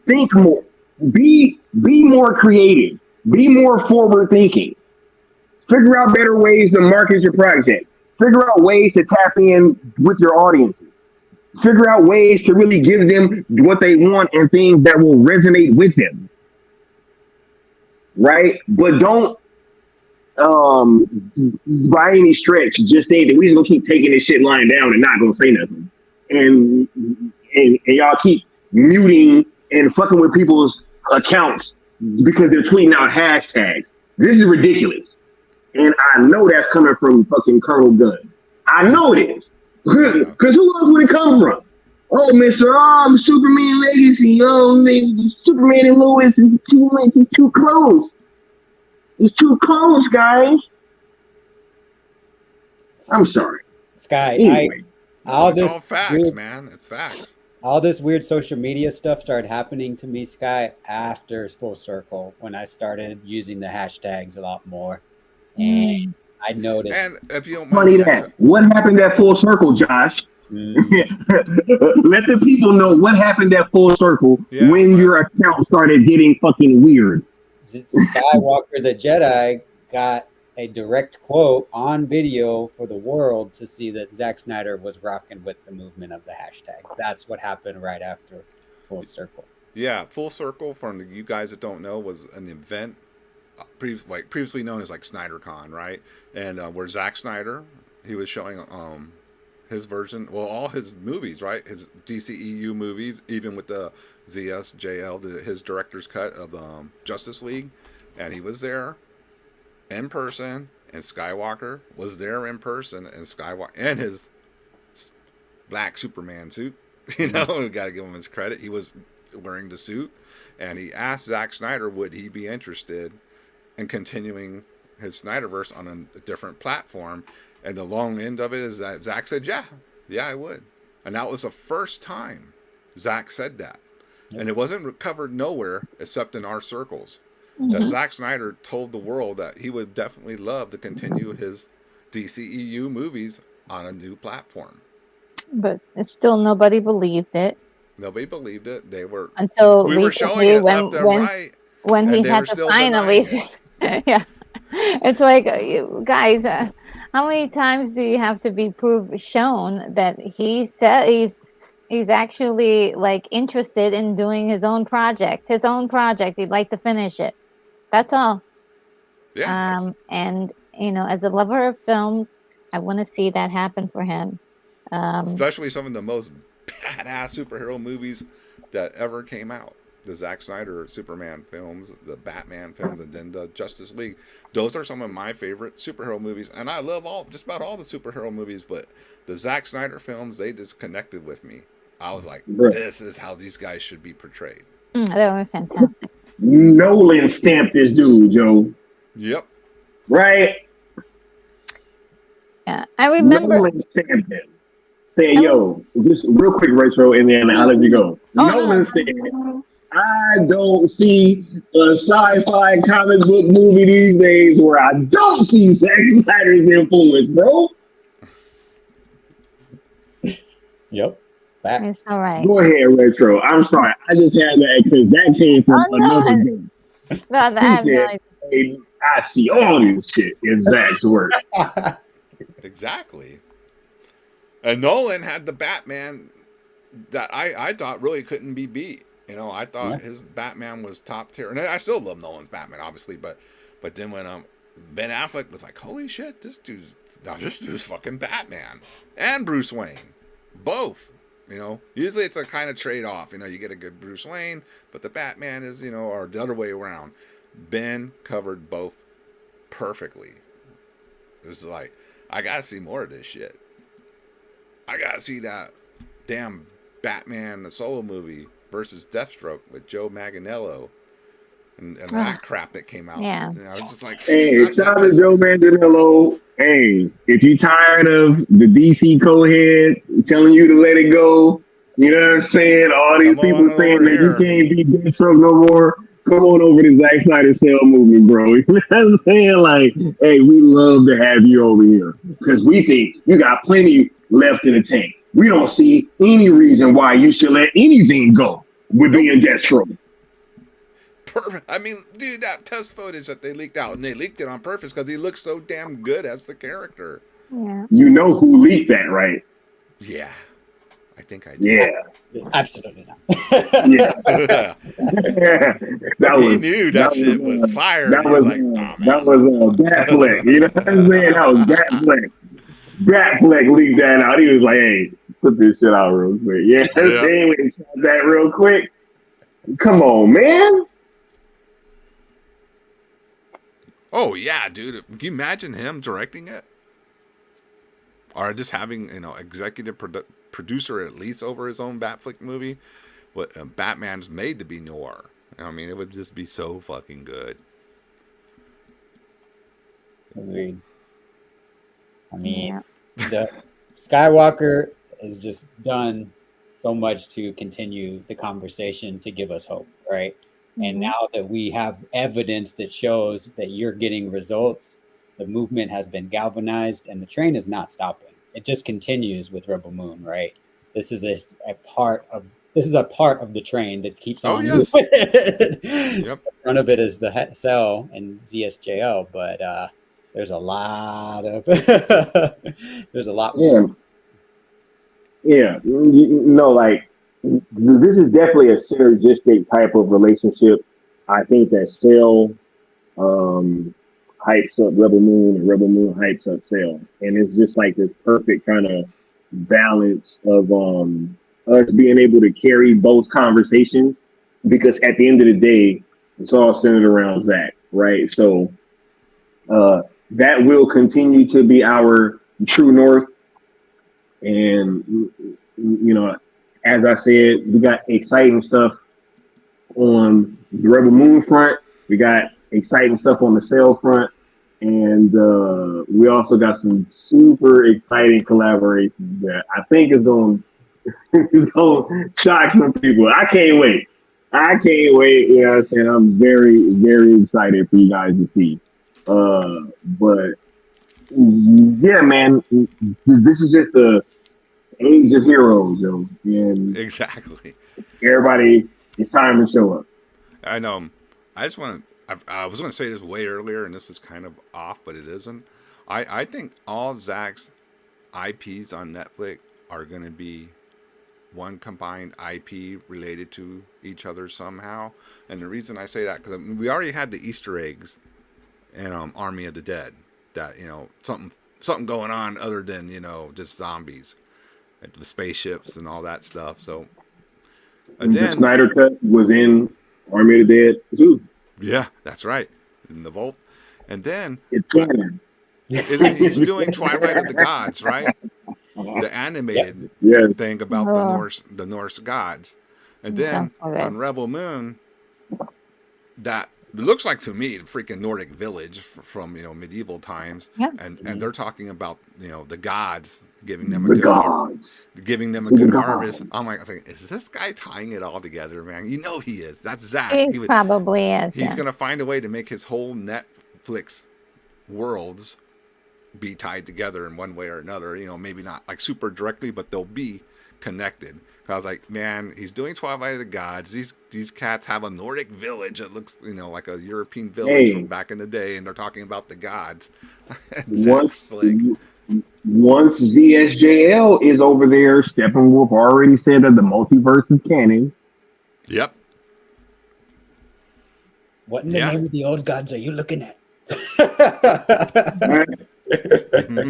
Think more. Be more creative. Be more forward thinking. Figure out better ways to market your project. Figure out ways to tap in with your audiences. Figure out ways to really give them what they want and things that will resonate with them. Right? But don't by any stretch just say that we just gonna keep taking this shit lying down and not gonna say nothing. And y'all keep muting and fucking with people's accounts because they're tweeting out hashtags. This is ridiculous. And I know that's coming from fucking Colonel Gunn. I know it is. Because who else would it come from? Oh, Mr. Superman Legacy. Superman and Lois is too close. It's too close, guys. I'm sorry. Sky, Anyway. It's all facts, man. It's facts. All this weird social media stuff started happening to me, Sky, after Full Circle, when I started using the hashtags a lot more. And I noticed. And if you don't Funny mind, that. What happened at Full Circle, Josh? Let the people know what happened at Full Circle when your account started getting fucking weird. Skiiwalker the Jedi got a direct quote on video for the world to see that Zack Snyder was rocking with the movement of the hashtag. That's what happened right after Full Circle. Yeah, Full Circle, for you guys that don't know, was an event previously known as like SnyderCon, right? And where Zack Snyder, he was showing his version, well, all his movies, right? His DCEU movies, even with the ZSJL, his director's cut of Justice League, and he was there in person, and Skiiwalker was there in person, and Skiiwalker and his black Superman suit. You know, we got to give him his credit. He was wearing the suit, and he asked Zack Snyder would he be interested in continuing his Snyderverse on a different platform. And the long end of it is that Zack said, yeah, I would. And that was the first time Zack said that. Yep. And it wasn't covered nowhere except in our circles. That Zack Snyder told the world that he would definitely love to continue his DCEU movies on a new platform. But still nobody believed it. Nobody believed it. They were until we were showing it left and right. When he had to finally yeah. It's like, guys, how many times do you have to be shown that he said he's actually like interested in doing his own project. He'd like to finish it. That's all. Yeah. And as a lover of films, I want to see that happen for him. Especially some of the most badass superhero movies that ever came out. The Zack Snyder Superman films, the Batman films, and then the Justice League. Those are some of my favorite superhero movies. And I love just about all the superhero movies, but the Zack Snyder films, they just connected with me. I was like, this is how these guys should be portrayed. They were fantastic. Nolan stamped this dude, Joe. Yep. Right? Yeah. I remember. Nolan stamped him. Saying, yo, just real quick, Rachel, and then I'll let you go. Nolan said, I don't see a sci-fi comic book movie these days where I don't see Zack Snyder's influence, bro. Yep. It's all right. Go ahead, Retro. I'm sorry. I just had that because that came from Oh another no, game. no, I He have no said, idea. hey, I see all this shit in Zach's work. Exactly. And Nolan had the Batman that I thought really couldn't be beat. You know, I thought his Batman was top tier, and I still love Nolan's Batman, obviously. But then when Ben Affleck was like, holy shit, this dude's fucking Batman and Bruce Wayne, both. You know, usually it's a kind of trade off. You know, you get a good Bruce Wayne, but the Batman is, you know, or the other way around. Ben covered both perfectly. It's like, I gotta see more of this shit. I gotta see that damn Batman the solo movie versus Deathstroke with Joe Manganiello and that crap that came out. Yeah. You know, it's just like, Hey, shout out to Joe Manganiello. Hey, if you tired of the DC co-head telling you to let it go, you know what I'm saying? All these people saying that you can't be Deathstroke no more. Come on over to Zack Snyder Cell movement, bro. You know what I'm saying? Like, hey, we love to have you over here because we think you got plenty left in the tank. We don't see any reason why you should let anything go with being Deathstroke. Perfect. I mean, dude, that test footage that they leaked out, and they leaked it on purpose because he looks so damn good as the character. Yeah. You know who leaked that, right? Yeah. I think I do. Yeah. Absolutely not. Yeah. He knew that shit was fire. That And he was was like, oh, man. that was Batfleck. You know what I'm saying? That was Batfleck. Batfleck leaked that out. He was like, hey, put this shit out real quick. Yeah. They went shot that real quick. Come on, man. Oh, yeah, dude. Can you imagine him directing it? Or just having, you know, executive producer at least over his own Batfleck movie? What Batman's made to be noir. I mean, it would just be so fucking good. Agreed. I mean, the Skiiwalker has just done so much to continue the conversation to give us hope, right? And now that we have evidence that shows that you're getting results, the movement has been galvanized and the train is not stopping. It just continues with Rebel Moon, right? This is a part of the train that keeps on. Yes. Yep. In front of it is the cell and ZSJO, but there's a lot of there's a lot more. Yeah. No, like this is definitely a synergistic type of relationship. I think that Cell hypes up Rebel Moon and Rebel Moon hypes up Cell. And it's just like this perfect kind of balance of us being able to carry both conversations because at the end of the day, it's all centered around Zach, right? So that will continue to be our true north. And, you know, as I said, we got exciting stuff on the Rebel Moon front. We got exciting stuff on the Cell front. And we also got some super exciting collaborations that I think is going to shock some people. I can't wait. You know what I'm saying? I'm very, very excited for you guys to see. But yeah, man, this is just the age of heroes, yo. And exactly. Everybody, it's time to show up. I know. I just want to. I was going to say this way earlier, and this is kind of off, but it isn't. I think all Zach's IPs on Netflix are going to be one combined IP related to each other somehow. And the reason I say that because we already had the Easter eggs in Army of the Dead. That, you know, something going on other than, you know, just zombies, like the spaceships and all that stuff. So the Snyder Cut was in Army of the Dead too. Yeah, that's right, in the vault. And then it's canon. He's doing Twilight of the Gods, right? The animated thing about the Norse gods. And then on Rebel Moon, that looks like to me the freaking Nordic village from, you know, medieval times. Yeah. And they're talking about, you know, the gods giving them a good harvest. I'm like, is this guy tying it all together, man? You know he is. That's Zach. He probably is. He's gonna find a way to make his whole Netflix worlds be tied together in one way or another. You know, maybe not like super directly, but they'll be connected. I was like, man, he's doing Twilight of the Gods. These cats have a Nordic village that looks, like a European village from Hey, back in the day, and they're talking about the gods. And once Zach's like, once ZSJL is over there, Steppenwolf already said that the multiverse is canon. yep, What in the yeah, name of the old gods are you looking at? Right?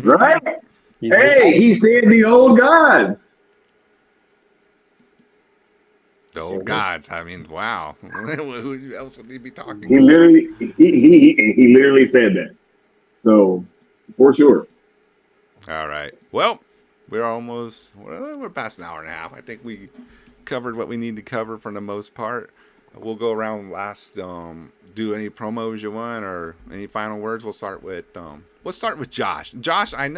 Right? He's Hey, he said the old gods. the old gods. I mean, wow. Who else would he be talking He about? literally he literally said that. So for sure. All right. Well, we're past an hour and a half. I think we covered what we need to cover for the most part. We'll go around last. Do any promos you want or any final words? We'll start with Josh. Josh, I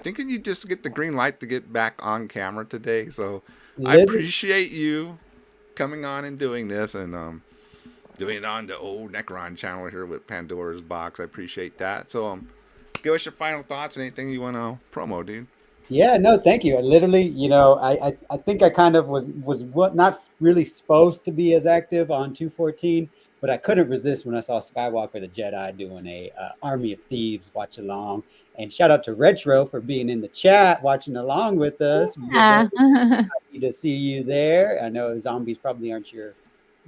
think you just get the green light to get back on camera today. So I appreciate you coming on and doing this and doing it on the old Necron channel here with Pandora's Box. I appreciate that. So give us your final thoughts and anything you want to promo, dude. Yeah, no, thank you. I literally, I think I kind of was not really supposed to be as active on 214, but I couldn't resist when I saw Skiiwalker the Jedi doing a Army of Thieves watch along. And shout out to Retro for being in the chat watching along with us. Yeah. Happy to see you there. I know zombies probably aren't your,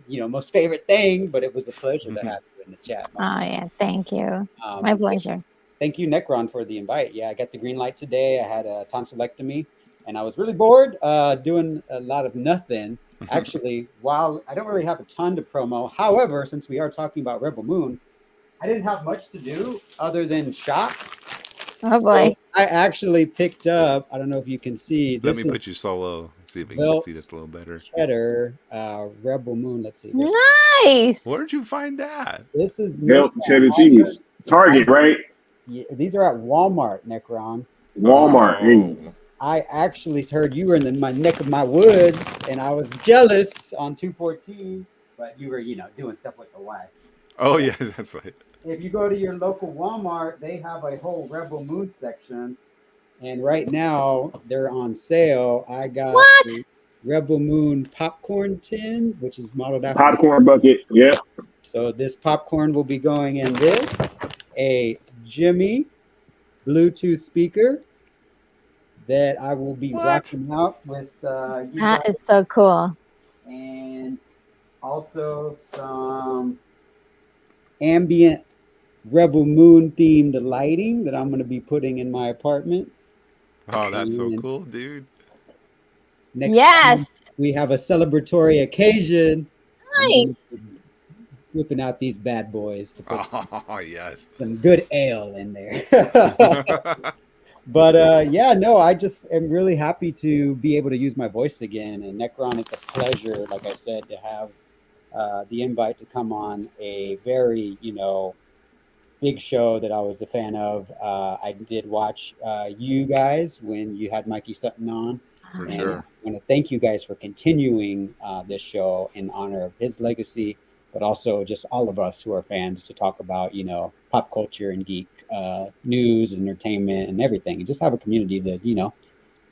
most favorite thing, but it was a pleasure to have you in the chat. Oh yeah, thank you. My pleasure. Thank you, Necron, for the invite. Yeah, I got the green light today. I had a tonsillectomy, and I was really bored doing a lot of nothing. Actually, while I don't really have a ton to promo, however, since we are talking about Rebel Moon, I didn't have much to do other than shop. Oh boy. So I actually picked up, I don't know if you can see. Let me put you solo. See if we can see this a little better. Cheddar, Rebel Moon. Let's see. Nice. Where'd you find that? This is Cheddar cheese. Target, right? Yeah, these are at Walmart, Necron. Walmart. Hey. I actually heard you were in my neck of my woods, and I was jealous on 214, but you were, doing stuff with the wife. Oh, yeah, that's right. If you go to your local Walmart, they have a whole Rebel Moon section, and right now they're on sale. I got a Rebel Moon popcorn tin, which is modeled after popcorn bucket. Yeah. So this popcorn will be going in this, a Jimmy Bluetooth speaker that I will be rocking out with that is so cool. And also some ambient Rebel Moon themed lighting that I'm going to be putting in my apartment. Oh, that's so cool, dude. Next time we have a celebratory occasion. Nice. Whipping out these bad boys to put some good ale in there. But I just am really happy to be able to use my voice again. And Necron, it's a pleasure, like I said, to have the invite to come on a very, big show that I was a fan of. I did watch you guys when you had Mikey Sutton on. For sure. I want to thank you guys for continuing this show in honor of his legacy, but also just all of us who are fans to talk about, pop culture and geek news, entertainment, and everything, and just have a community that,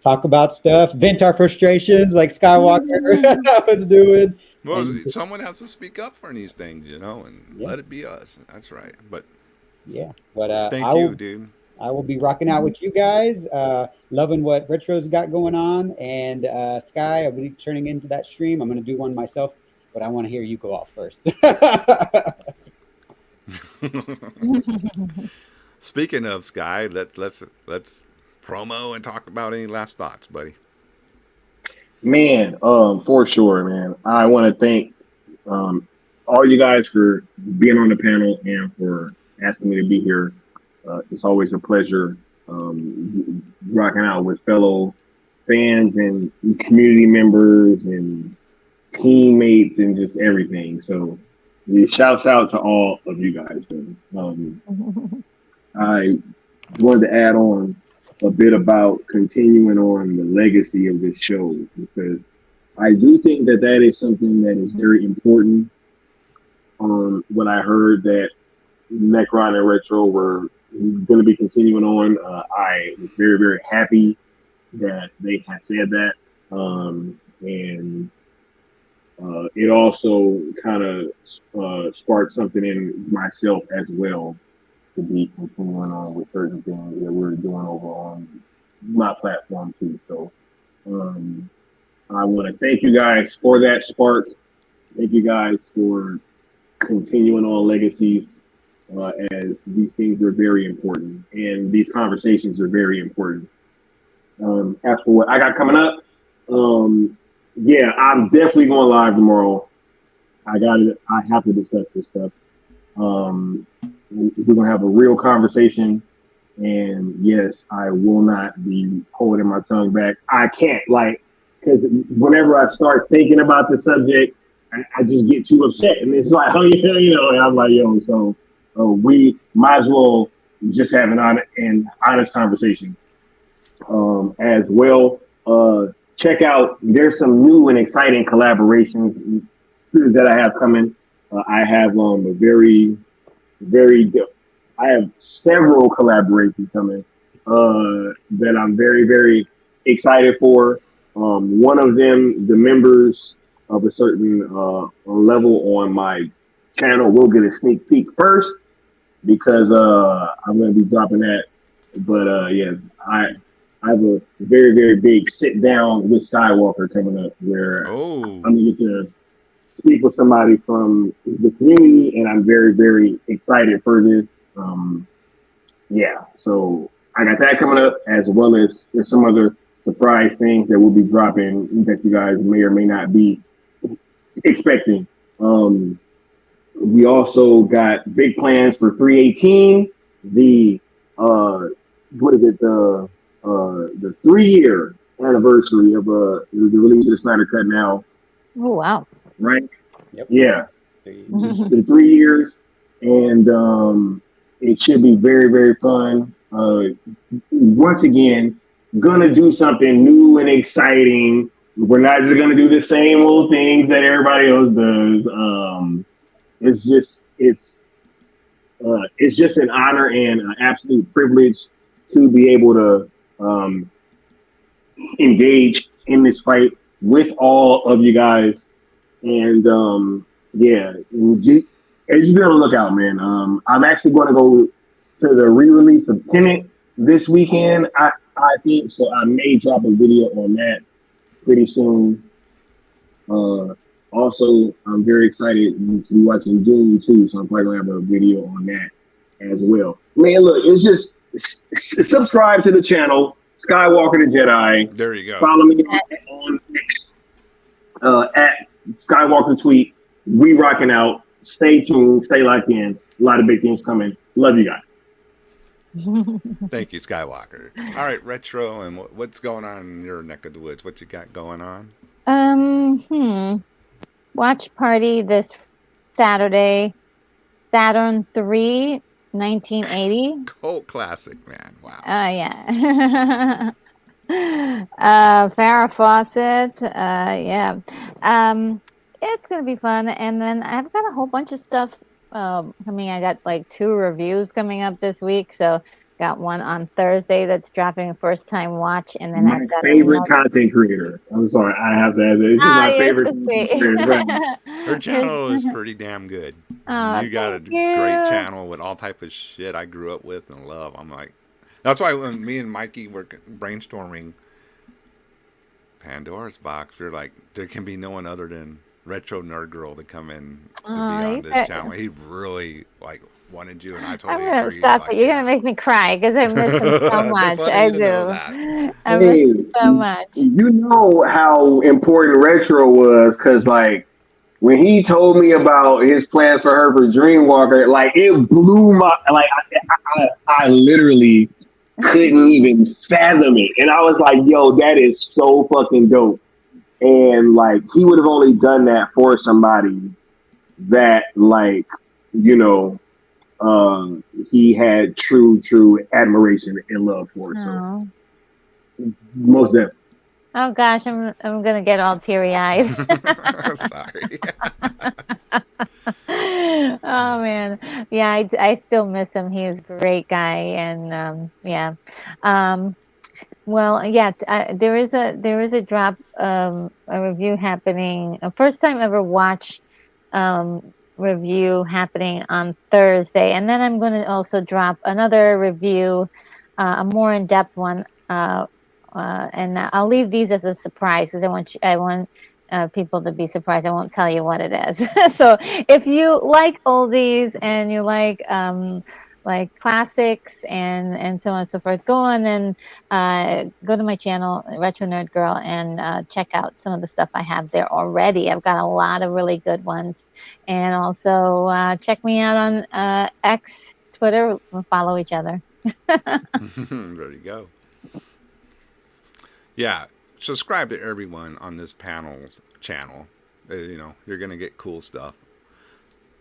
talk about stuff, vent our frustrations like Skiiwalker was doing. Well, someone has to speak up for these things, and let it be us. That's right. But thank you, dude. I will be rocking out with you guys, loving what Retro's got going on, and Sky, I'll be turning into that stream. I'm going to do one myself, but I want to hear you go off first. Speaking of Sky, let's promo and talk about any last thoughts, buddy. Man, for sure, man. I want to thank all you guys for being on the panel and for asking me to be here. It's always a pleasure rocking out with fellow fans and community members and teammates and just everything. So shout out to all of you guys. I wanted to add on a bit about continuing on the legacy of this show, because I do think that is something that is very important. When I heard that Necron and Retro were going to be continuing on, I was very, very happy that they had said that. and it also kind of sparked something in myself as well to be continuing on with certain things that we're doing over on my platform too. So I want to thank you guys for that spark. Thank you guys for continuing on legacies, as these things are very important and these conversations are very important. As for what I got coming up, yeah, I'm definitely going live tomorrow. I have to discuss this stuff. We're gonna have a real conversation, and yes, I will not be holding my tongue back. I can't because whenever I start thinking about the subject, I just get too upset, and it's like, oh yeah, and I'm like, yo, so we might as well just have an honest conversation. As well, check out. There's some new and exciting collaborations that I have coming. I have a very. I have several collaborations coming that I'm very, very excited for. One of them, the members of a certain level on my channel will get a sneak peek first because I'm going to be dropping that. But yeah, I have a very, very big sit down with Skiiwalker coming up where I'm going to get to speak with somebody from the community, and I'm very, very excited for this. Yeah, so I got that coming up, as well as there's some other surprise things that will be dropping that you guys may or may not be expecting. We also got big plans for 318. The what is it? The 3-year anniversary of the release of the Snyder Cut now. Oh wow! Right? Yep. Yeah, the 3 years, and it should be very, very fun. Once again, gonna do something new and exciting. We're not just gonna do the same old things that everybody else does. It's just an honor and an absolute privilege to be able to engage in this fight with all of you guys. And yeah, just be on the lookout, man. I'm actually going to go to the re-release of Tenet this weekend. I think so. I may drop a video on that pretty soon. Also, I'm very excited to be watching Dune too, so I'm probably gonna have a video on that as well. Man, look, it's just subscribe to the channel, Skiiwalker the Jedi. There you go. Follow me on X at Skiiwalker Tweet. We rocking out. Stay tuned. Stay locked in. A lot of big things coming. Love you guys. Thank you, Skiiwalker. All right, Retro, and what's going on in your neck of the woods? What you got going on? Watch party this Saturday. Saturn 3, 1980. Cult classic, man. Wow. Yeah. Farrah Fawcett. Yeah. It's gonna be fun, and then I've got a whole bunch of stuff coming. I got like 2 reviews coming up this week, so got one on Thursday that's dropping a first time watch, and then My I've got favorite content creator. I'm sorry, I have that. It's just my favorite content creator. Her channel is pretty damn good. You got a great channel with all type of shit I grew up with and love. I'm like, that's why when me and Mikey were brainstorming Pandora's box, we're like, there can be no one other than Retro Nerd Girl to come in to be on this channel. He really wanted you, and I totally agree. Stop it! You're gonna make me cry because I miss him so much. I do. I miss him so much. You know how important Retro was, because when he told me about his plans for her for Dreamwalker, it blew my I literally couldn't even fathom it, and I was like, "Yo, that is so fucking dope." And he would have only done that for somebody that he had true admiration and love for. So most definitely. Oh gosh, I'm gonna get all teary eyed. Sorry. Oh man, yeah, I still miss him. He was a great guy, and yeah. Well, yeah, there is a drop a review happening, a first time ever watch review happening on Thursday, and then I'm going to also drop another review, a more in depth one, and I'll leave these as a surprise because I want people to be surprised. I won't tell you what it is. So if you like oldies and you like classics and so on and so forth, go on and go to my channel, Retro Nerd Girl, and check out some of the stuff I have there already. I've got a lot of really good ones. And also check me out on X, Twitter. We'll follow each other. There you go. Yeah, subscribe to everyone on this panel's channel. You're going to get cool stuff,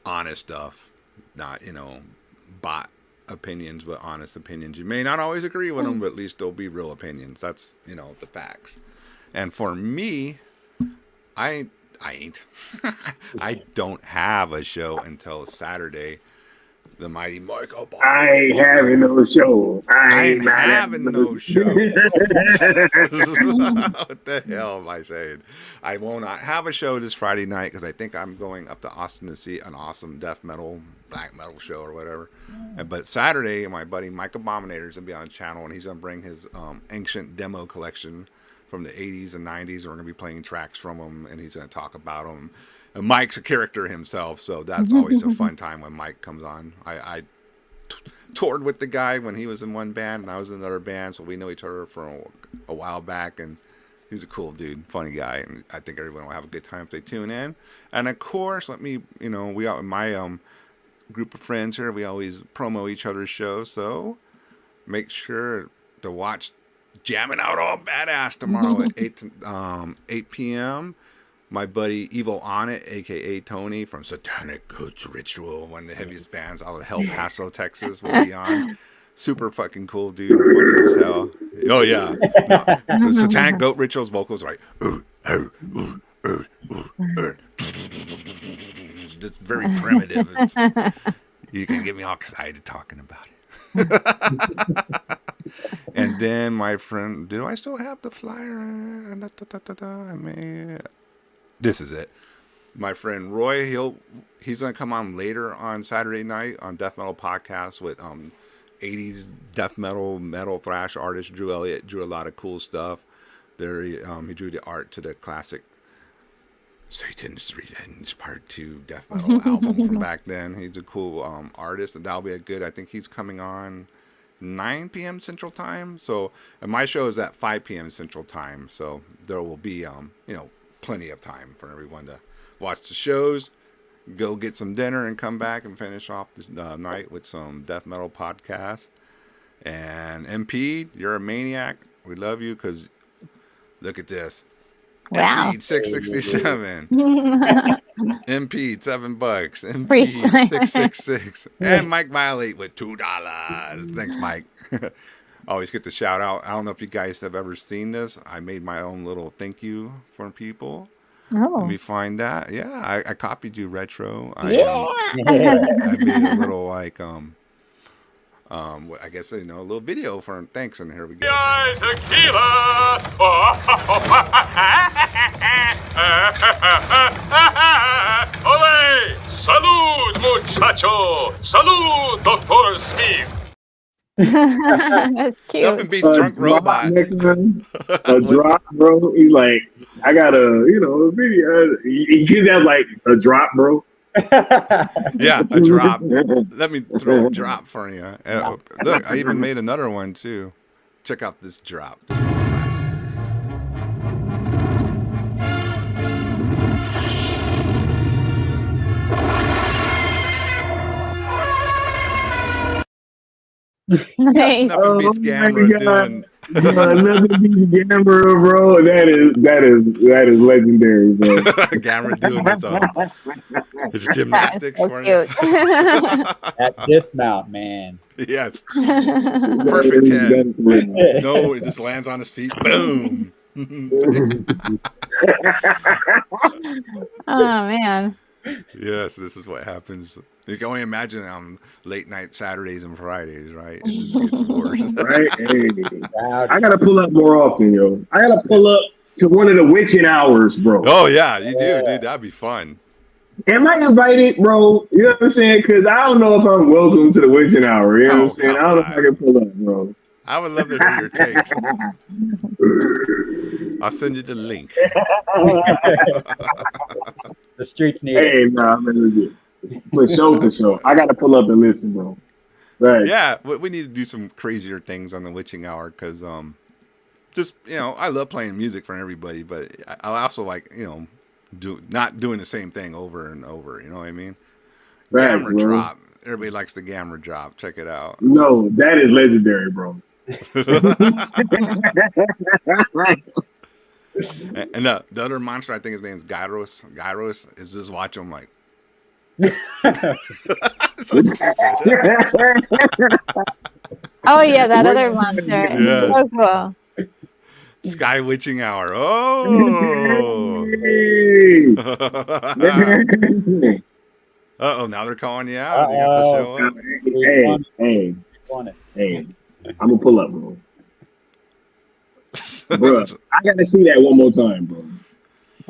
honest stuff, not, bot opinions, but honest opinions. You may not always agree with them, but at least they'll be real opinions. That's, the facts. And for me, I ain't. I don't have a show until Saturday. The mighty Michael Ball. I ain't having no show. I ain't having no show. What the hell am I saying? I will not have a show this Friday night because I think I'm going up to Austin to see an awesome death metal, black metal show or whatever. But Saturday, my buddy Mike Abominator is going to be on the channel, and he's going to bring his ancient demo collection from the 80s and 90s. We're going to be playing tracks from them, and he's going to talk about them. And Mike's a character himself, so that's always a fun time when Mike comes on. I toured with the guy when he was in one band, and I was in another band, so we know each other for a while back, and he's a cool dude, funny guy, and I think everyone will have a good time if they tune in. And of course, my group of friends here, we always promo each other's shows, so make sure to watch Jamming Out All Badass tomorrow at 8 p.m. My buddy Evil On It, a.k.a. Tony from Satanic Goods Ritual, one of the heaviest bands out of El Paso, Texas, will be on. Super fucking cool dude, funny as hell. Oh, yeah. No, Satanic Goat Ritual's vocals are like, just very primitive. You can get me all excited talking about it. And then my friend, do I still have the flyer? This is it. My friend Roy, he's going to come on later on Saturday night on Death Metal Podcast with 80s death metal thrash artist Drew Elliott. Drew a lot of cool stuff. There, he drew the art to the classic Satan's Revenge Part 2 death metal album from back then. He's a cool artist, and that'll be I think he's coming on 9 p.m. Central Time. So, and my show is at 5 p.m. Central Time. So there will be, plenty of time for everyone to watch the shows, go get some dinner, and come back and finish off the night with some death metal podcast. And MP, you're a maniac. We love you because look at this. Wow. MP 667. MP $7. MP 666. And Mike Violate with $2. Thanks, Mike. Always get the shout out. I don't know if you guys have ever seen this. I made my own little thank you for people. Oh. Let me find that. Yeah, I copied you, Retro. I made a little I guess a little video for him. Thanks, and here we go. Tequila. Ole! Salud, muchacho! Salud, Dr. Steve! That's cute. Nothing beats drunk robot. A drop, bro. He's like, I got a video. He gives that like a drop, bro. Yeah, a drop. Let me throw a drop for you. Look, I even made another one too. Check out this drop. This is classic. Nice. Nothing beats Gamera doing. Nothing beats Gamera, bro. That is legendary, bro. Gamera doing his gymnastics So for you. cute. That dismount, man. Yes. Perfect 10. No, it just lands on his feet. Boom. Oh man. Yes, this is what happens You can only imagine on late night Saturdays and Fridays, right? It just gets worse. Right? Hey, Proud. I gotta pull up more often, yo. I gotta pull up to one of the witching hours, bro. Oh yeah, you do, dude. That'd be fun. Am I invited, bro? You know what I'm saying? Because I don't know if I'm welcome to the witching hour. You know Oh what I'm saying? I come don't know if I on. can pull up, bro. I would love to hear your takes. I'll send you the link. The streets need it. Hey, nah, man, for sure. I gotta pull up and listen, bro. Right. Yeah, we need to do some crazier things on the witching hour because just I love playing music for everybody, but I also like not doing the same thing over and over. You know what I mean? Right, Gamma bro. drop. Everybody likes the Gamma drop. Check it out. No, that is legendary, bro. And the other monster, I think his name is Gyros. Gyros is just watch him like. So stupid. Oh yeah, that other monster. Yes. So cool. Sky Witching Hour. Oh. Hey. Uh-oh, now they're calling you out. You got to show up. Hey, I'm gonna pull up, bro. Bro, I gotta see that one more time, bro.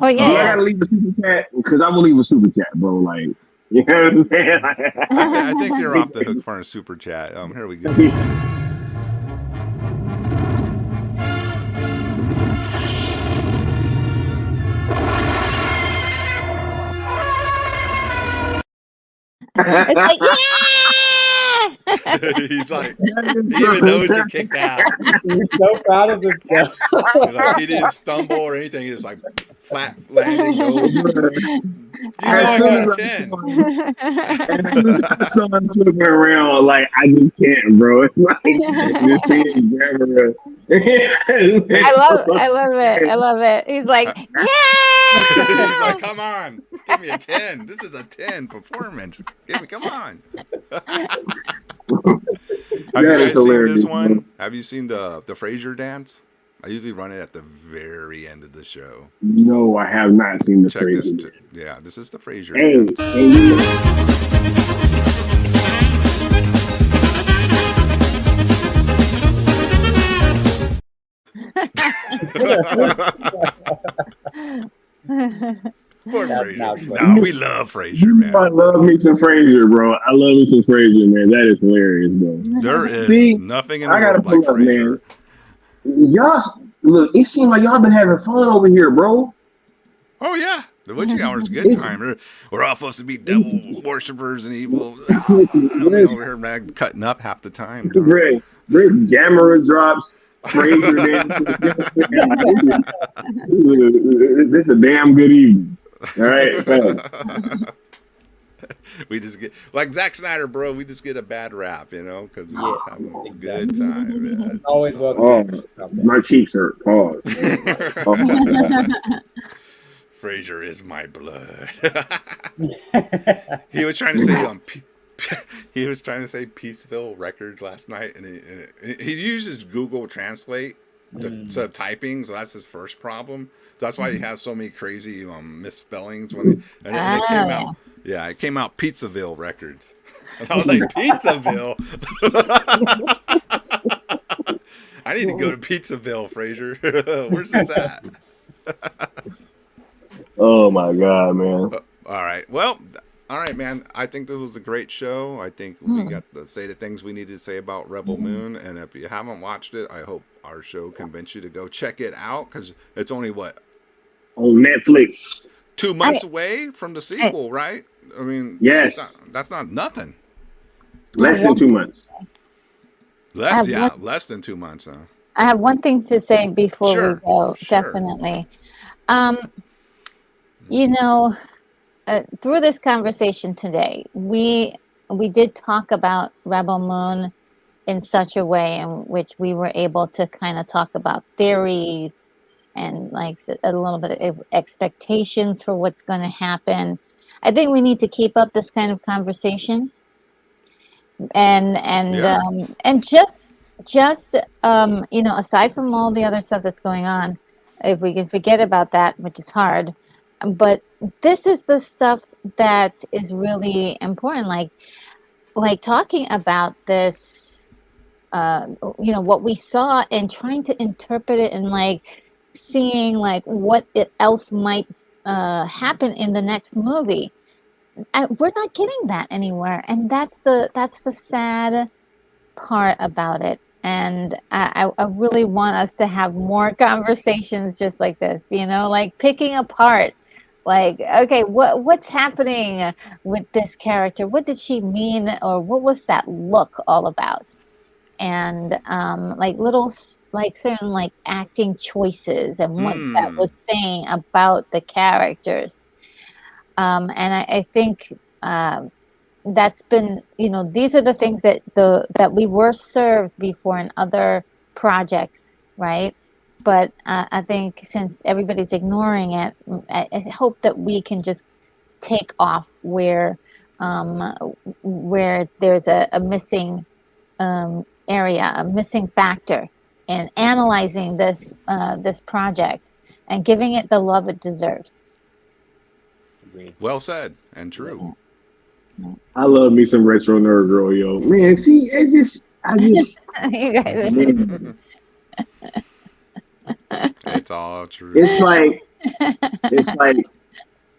Oh yeah. I yeah. gotta leave a super chat because I'm gonna leave a super chat, bro. Like, you know what I'm saying? I think you're off the hook for a super chat. Here we go. It's like yeah. He's like, he even knows you kicked ass. He's so proud of himself. He's like, he didn't stumble or anything. He just like flat landing. You know I got a 10. Someone flipping around, like I just can't, bro. It's like just seeing camera. I love it. He's like, yeah. He's like, come on, give me a 10. This is a 10 performance. Come on. Have you guys seen this one? Have you seen the Frasier dance? I usually run it at the very end of the show. No, I have not seen the Check this. Frasier. Yeah, this is the Frasier Hey, dance. Poor Frasier. No, we love Frasier, man. I love me some Frasier, bro. I love me some Frasier, man. That is hilarious, bro. There is See, nothing in the I gotta world like pull up, Frasier. man. Y'all, look, it seems like y'all been having fun over here, bro. Oh yeah, the witching hour is a good time. We're all supposed to be devil worshippers and evil. Over here, man, cutting up half the time. Greg, Gamma drops, Frasier dance. This is a damn good evening. All right, we just get like Zack Snyder, bro. We just get a bad rap, because we just have a good time. Man. Always welcome. My cheeks hurt. Pause. Frasier is my blood. He was trying to say he was trying to say Peaceville Records last night, and he uses Google Translate to typing, so that's his first problem. So that's why he has so many crazy misspellings when it came out. Yeah, it came out Pizzaville Records. And I was like, Pizzaville? I need to go to Pizzaville, Frasier. Where's this at? Oh my God, man. All right. Well, all right, man. I think this was a great show. I think we got to say the things we needed to say about Rebel Moon. And if you haven't watched it, I hope our show convinced you to go check it out because it's only what? On Netflix. 2 months away from the sequel, right? I mean, yes. That's not nothing. Less than 2 months. Less than 2 months. I have one thing to say before we go. Sure. Definitely. Through this conversation today, we did talk about Rebel Moon in such a way in which we were able to kind of talk about theories and like a little bit of expectations for what's going to happen. I think we need to keep up this kind of conversation, and just aside from all the other stuff that's going on, if we can forget about that, which is hard, but this is the stuff that is really important, like talking about this, what we saw, and trying to interpret it, and like seeing like what it else might happen in the next movie. We're not getting that anywhere, and that's the sad part about it. And I really want us to have more conversations just like this, like picking apart, like, okay, what's happening with this character? What did she mean, or what was that look all about? And like like certain like acting choices, and what that was saying about the characters. And I think that's been, these are the things that we were served before in other projects, right? But I think since everybody's ignoring it, I hope that we can just take off where there's a missing area, a missing factor, in analyzing this project and giving it the love it deserves. Agreed. Well said and true. I love me some retro nerd girl, yo. Man, see, I just You guys, man, It's all true. it's like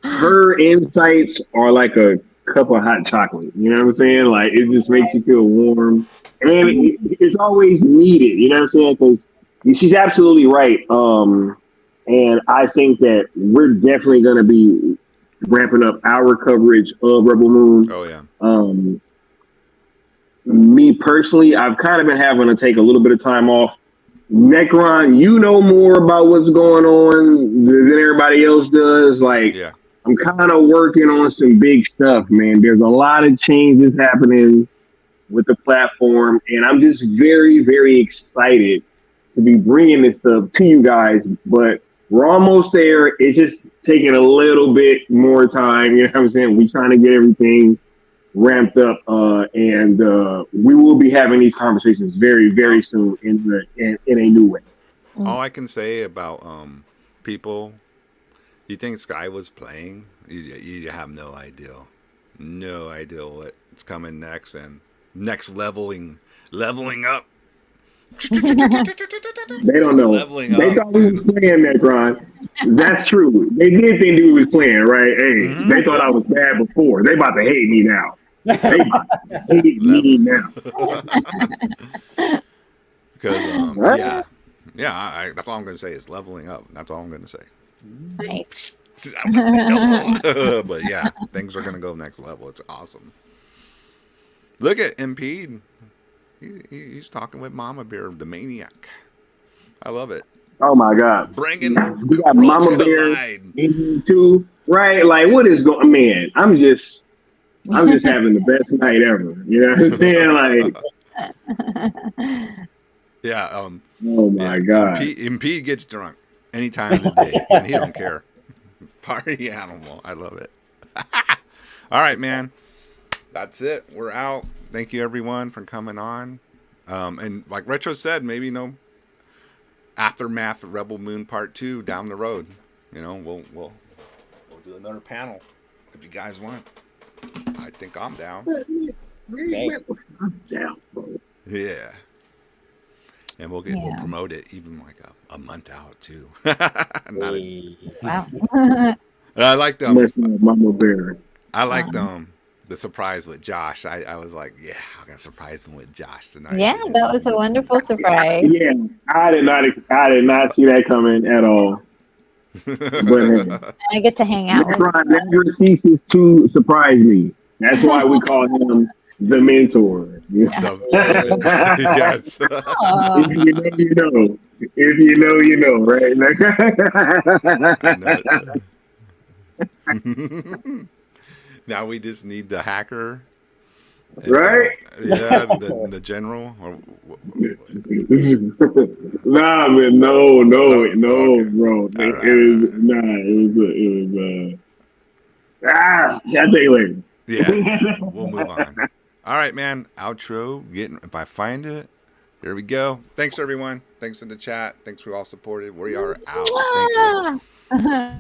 her insights are like a cup of hot chocolate. You know what I'm saying? Like it just makes you feel warm, and it's always needed. You know what I'm saying? Because she's absolutely right. And I think that we're definitely going to be ramping up our coverage of Rebel Moon. Oh yeah. Me personally, I've kind of been having to take a little bit of time off. Necron, you know more about what's going on than everybody else does. Like, Yeah. I'm kind of working on some big stuff, man. There's a lot of changes happening with the platform, and I'm just very, very excited to be bringing this stuff to you guys. But we're almost there. It's just taking a little bit more time. You know what I'm saying? We're trying to get everything ramped up, and we will be having these conversations very, very soon in a new way. All I can say about people, you think Sky was playing? You have no idea what's coming next, and next leveling up. They don't know. Leveling They up. thought we was playing that, Ron. That's true. They did think we was playing, right? Hey, they thought I was bad before. They about to hate me now. They about to hate me now. Because that's all I'm gonna say is leveling up. That's all I'm gonna say. nice. But yeah, things are gonna go next level. It's awesome. Look at MP. He's talking with Mama Bear, the maniac. I love it. Oh my God. Bringing We got Mama Bear in too, right? Like, what is going? Man, I'm just having the best night ever. You know what I'm saying? Like, Yeah. oh my God. MP gets drunk any time of the day, and he don't care. Party animal. I love it. All right, man. That's it. We're out. Thank you, everyone, for coming on. And like Retro said, maybe aftermath of Rebel Moon Part 2 down the road. We'll do another panel if you guys want. I think I'm down. I'm down, bro. Yeah. And we'll promote it even like a month out too. Wow. I liked Mama Bear. the surprise with Josh. I was like, yeah, I'm gonna surprise him with Josh tonight. Yeah, that was a wonderful surprise. Yeah, I did not see that coming at all. But I get to hang out with Necron never ceases to surprise me. That's why we call him the mentor. Yes. Oh, If you know, you know. If you know, you know, right? I know. Now we just need the hacker. Right? Yeah, the general. Nah, man, no, okay. bro. All I'll tell you later. Yeah, we'll move on. All right, man. Outro. If I find it, here we go. Thanks, everyone. Thanks in the chat. Thanks for all supported. We are out. Thank you.